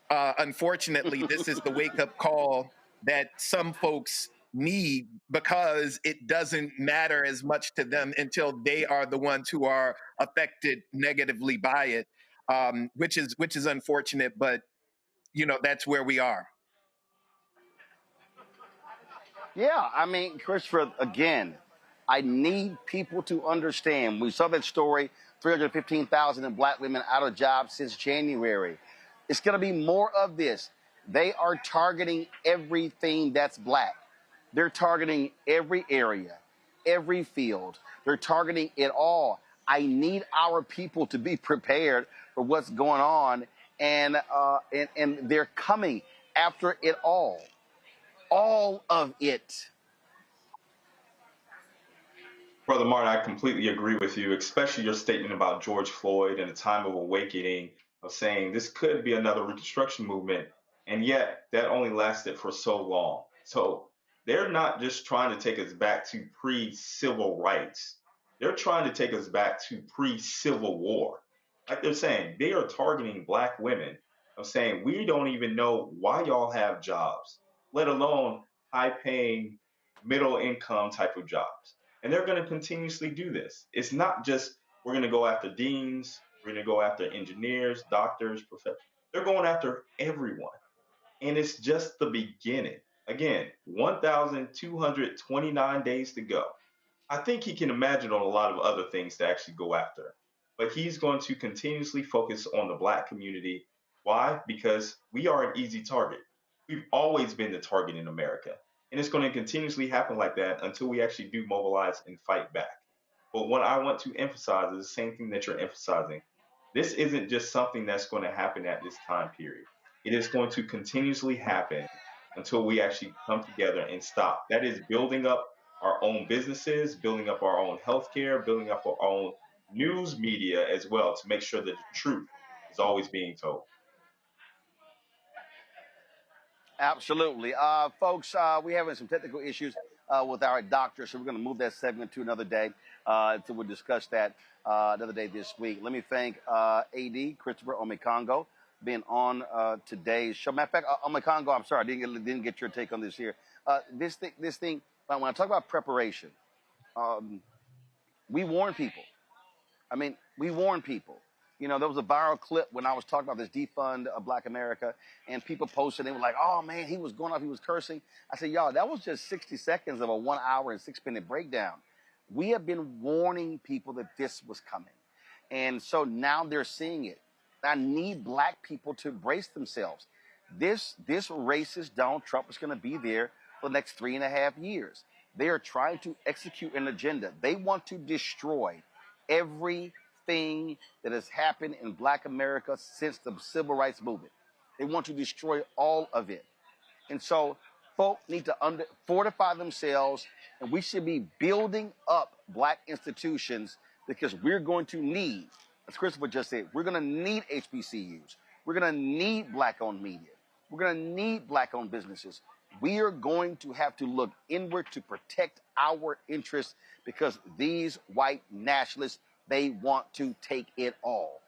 unfortunately, this is the wake-up call that some folks need because it doesn't matter as much to them until they are the ones who are affected negatively by it, which is unfortunate. But, you know, that's where we are. Yeah, I mean, Christopher, again, I need people to understand. We saw that story, 315,000 Black women out of jobs since January. It's going to be more of this. They are targeting everything that's Black. They're targeting every area, every field. They're targeting it all. I need our people to be prepared for what's going on, and they're coming after it all. All of it. Brother Martin, I completely agree with you, especially your statement about George Floyd and a time of awakening of saying this could be another Reconstruction movement. And yet that only lasted for so long. So they're not just trying to take us back to pre-civil rights. They're trying to take us back to pre-Civil War. Like they're saying, they are targeting Black women of saying, we don't even know why y'all have jobs, let alone high-paying, middle-income type of jobs. And they're going to continuously do this. It's not just we're going to go after deans, we're going to go after engineers, doctors, professors. They're going after everyone. And it's just the beginning. Again, 1,229 days to go. I think he can imagine on a lot of other things to actually go after. But he's going to continuously focus on the Black community. Why? Because we are an easy target. We've always been the target in America. And it's going to continuously happen like that until we actually do mobilize and fight back. But what I want to emphasize is the same thing that you're emphasizing. This isn't just something that's going to happen at this time period. It is going to continuously happen until we actually come together and stop. That is building up our own businesses, building up our own healthcare, building up our own news media as well to make sure that the truth is always being told. Absolutely. Folks, we're having some technical issues with our doctor, so we're going to move that segment to another day. So we'll discuss that another day this week. Let me thank AD, Christopher Omekongo, being on today's show. Matter of fact, Omekongo, I'm sorry, I didn't get your take on this here. This thing, when I talk about preparation, we warn people. I mean, we warn people. You know, there was a viral clip when I was talking about this defund of Black America, and people posted, they were like, oh, man, he was going off, he was cursing. I said, y'all, that was just 60 seconds of a 1 hour and 6-minute breakdown. We have been warning people that this was coming. And so now they're seeing it. I need Black people to brace themselves. this racist Donald Trump is going to be there for the next 3.5 years. They are trying to execute an agenda. They want to destroy everything that has happened in Black America since the Civil Rights Movement. They want to destroy all of it. And so folk need to fortify themselves, and we should be building up Black institutions because we're going to need, as Christopher just said, we're going to need HBCUs. We're going to need Black-owned media. We're going to need Black-owned businesses. We are going to have to look inward to protect our interests because these white nationalists, they want to take it all.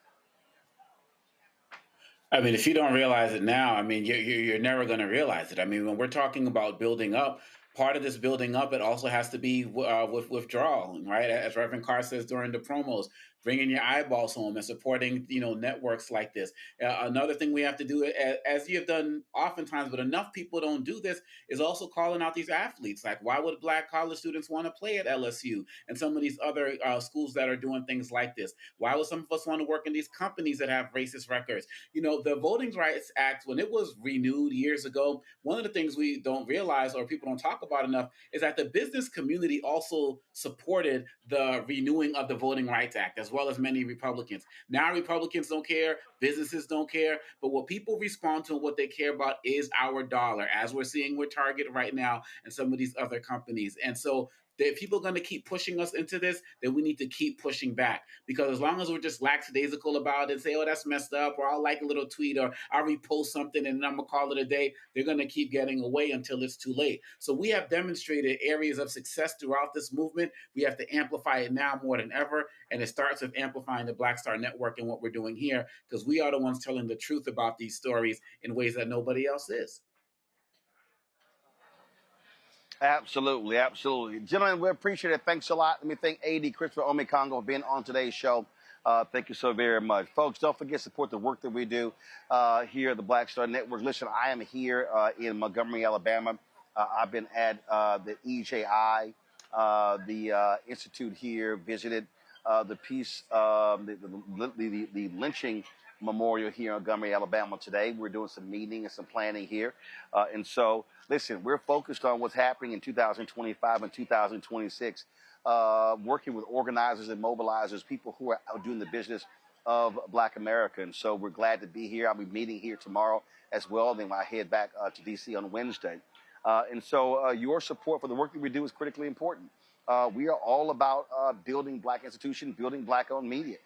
I mean, if you don't realize it now, I mean, you're never going to realize it. I mean, when we're talking about building up, part of this building up, it also has to be with withdrawal, right? As Reverend Carr says during the promos, bringing your eyeballs home and supporting, networks like this. Another thing we have to do, as you have done oftentimes, but enough people don't do this, is also calling out these athletes. Like, why would Black college students want to play at LSU and some of these other schools that are doing things like this? Why would some of us want to work in these companies that have racist records? The Voting Rights Act, when it was renewed years ago, one of the things we don't realize or people don't talk about enough is that the business community also supported the renewing of the Voting Rights Act, as well as many Republicans. Now Republicans don't care, businesses don't care, but what people respond to and what they care about is our dollar, as we're seeing with Target right now and some of these other companies. And so if people are going to keep pushing us into this, then we need to keep pushing back. Because as long as we're just lackadaisical about it and say, oh, that's messed up, or I'll like a little tweet, or I'll repost something and I'm going to call it a day, they're going to keep getting away until it's too late. So we have demonstrated areas of success throughout this movement. We have to amplify it now more than ever. And it starts with amplifying the Black Star Network and what we're doing here, because we are the ones telling the truth about these stories in ways that nobody else is. Absolutely, absolutely. Gentlemen, we appreciate it. Thanks a lot. Let me thank AD Christopher Omekongo for being on today's show. Thank you so very much. Folks, don't forget to support the work that we do here at the Black Star Network. Listen, I am here in Montgomery, Alabama. I've been at the EJI, the institute here, visited the peace, the lynching memorial here in Montgomery, Alabama today. We're doing some meeting and some planning here. And so, listen, we're focused on what's happening in 2025 and 2026, working with organizers and mobilizers, people who are out doing the business of Black America. And so we're glad to be here. I'll be meeting here tomorrow as well. Then I head back to D.C. on Wednesday. And so your support for the work that we do is critically important. We are all about building Black institutions, building Black-owned media.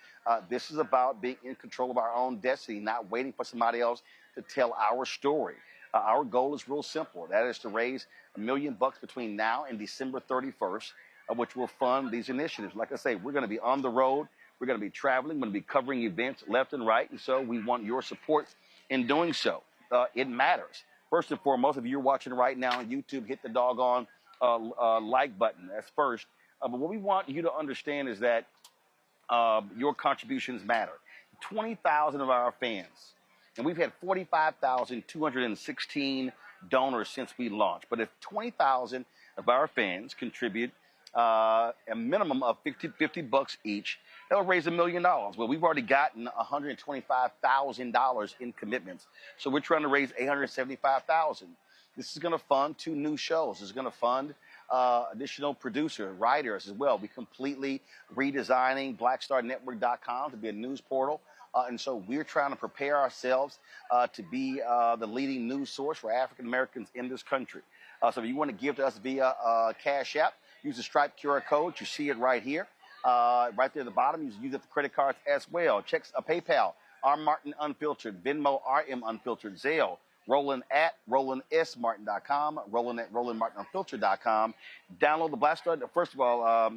This is about being in control of our own destiny, not waiting for somebody else to tell our story. Our goal is real simple. That is to raise $1 million between now and December 31st, which will fund these initiatives. Like I say, we're going to be on the road. We're going to be traveling. We're going to be covering events left and right. And so we want your support in doing so. It matters. First and foremost, if you're watching right now on YouTube, hit the doggone like button. That's first. But what we want you to understand is that your contributions matter. 20,000 of our fans, and we've had 45,216 donors since we launched. But if 20,000 of our fans contribute a minimum of $50 each, that will raise $1 million. Well, we've already gotten $125,000 in commitments. So we're trying to raise $875,000. This is going to fund 2 new shows. This is going to fund additional producer, writers as well. We're completely redesigning blackstarnetwork.com to be a news portal. And so we're trying to prepare ourselves to be the leading news source for African Americans in this country. So if you want to give to us via Cash App, use the Stripe QR code. You see it right here. Right there at the bottom. You use it for credit cards as well. Check PayPal, R Martin Unfiltered, Venmo, RM Unfiltered, Zelle, Roland at RolandSMartin.com, Roland at RolandMartinUnfiltered.com. Download the Black Star. First of all,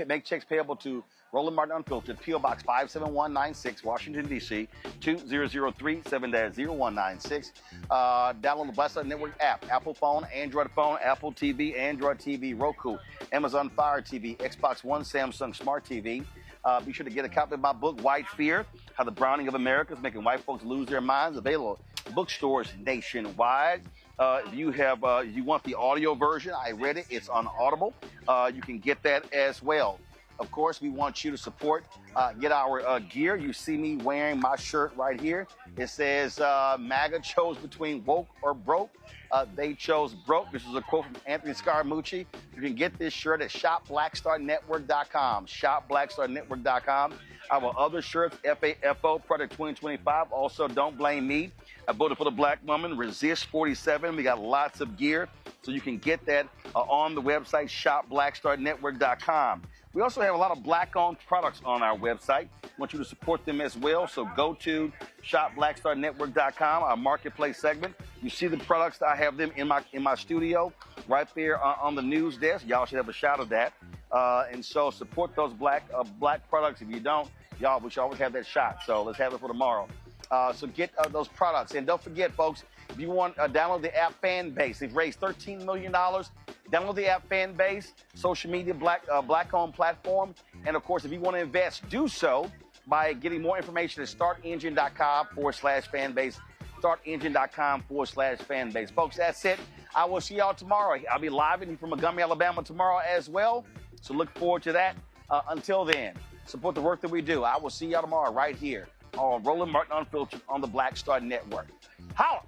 make checks payable to Roland Martin Unfiltered, P.O. Box 57196, Washington, D.C., 20037-0196. Download the Black Star Network app, Apple phone, Android phone, Apple TV, Android TV, Roku, Amazon Fire TV, Xbox One, Samsung Smart TV. Be sure to get a copy of my book, White Fear, How the Browning of America is Making White Folks Lose Their Minds, available at bookstores nationwide. If you want the audio version, I read it. It's on Audible. You can get that as well. Of course, we want you to support, get our gear. You see me wearing my shirt right here. It says, MAGA chose between woke or broke. They chose broke. This is a quote from Anthony Scaramucci. You can get this shirt at shopblackstarnetwork.com. Shopblackstarnetwork.com. Our other shirts, FAFO Product 2025. Also, Don't Blame Me. I voted for the black woman. Resist 47. We got lots of gear. So you can get that on the website, shopblackstarnetwork.com. We also have a lot of black-owned products on our website. We want you to support them as well. So go to shopblackstarnetwork.com, our marketplace segment. You see the products. I have them in my studio right there on the news desk. Y'all should have a shot of that. And so support those black products. If you don't, y'all, we should always have that shot. So let's have it for tomorrow. So get those products. And don't forget, folks, if you want to download the app Fanbase, they've raised $13 million. Download the app Fanbase, social media black-owned platform. And, of course, if you want to invest, do so by getting more information at startengine.com/fanbase, startengine.com/fanbase. Folks, that's it. I will see y'all tomorrow. I'll be live from Montgomery, Alabama tomorrow as well. So look forward to that. Until then, support the work that we do. I will see y'all tomorrow right here on Roland Martin Unfiltered on the Black Star Network. Holla!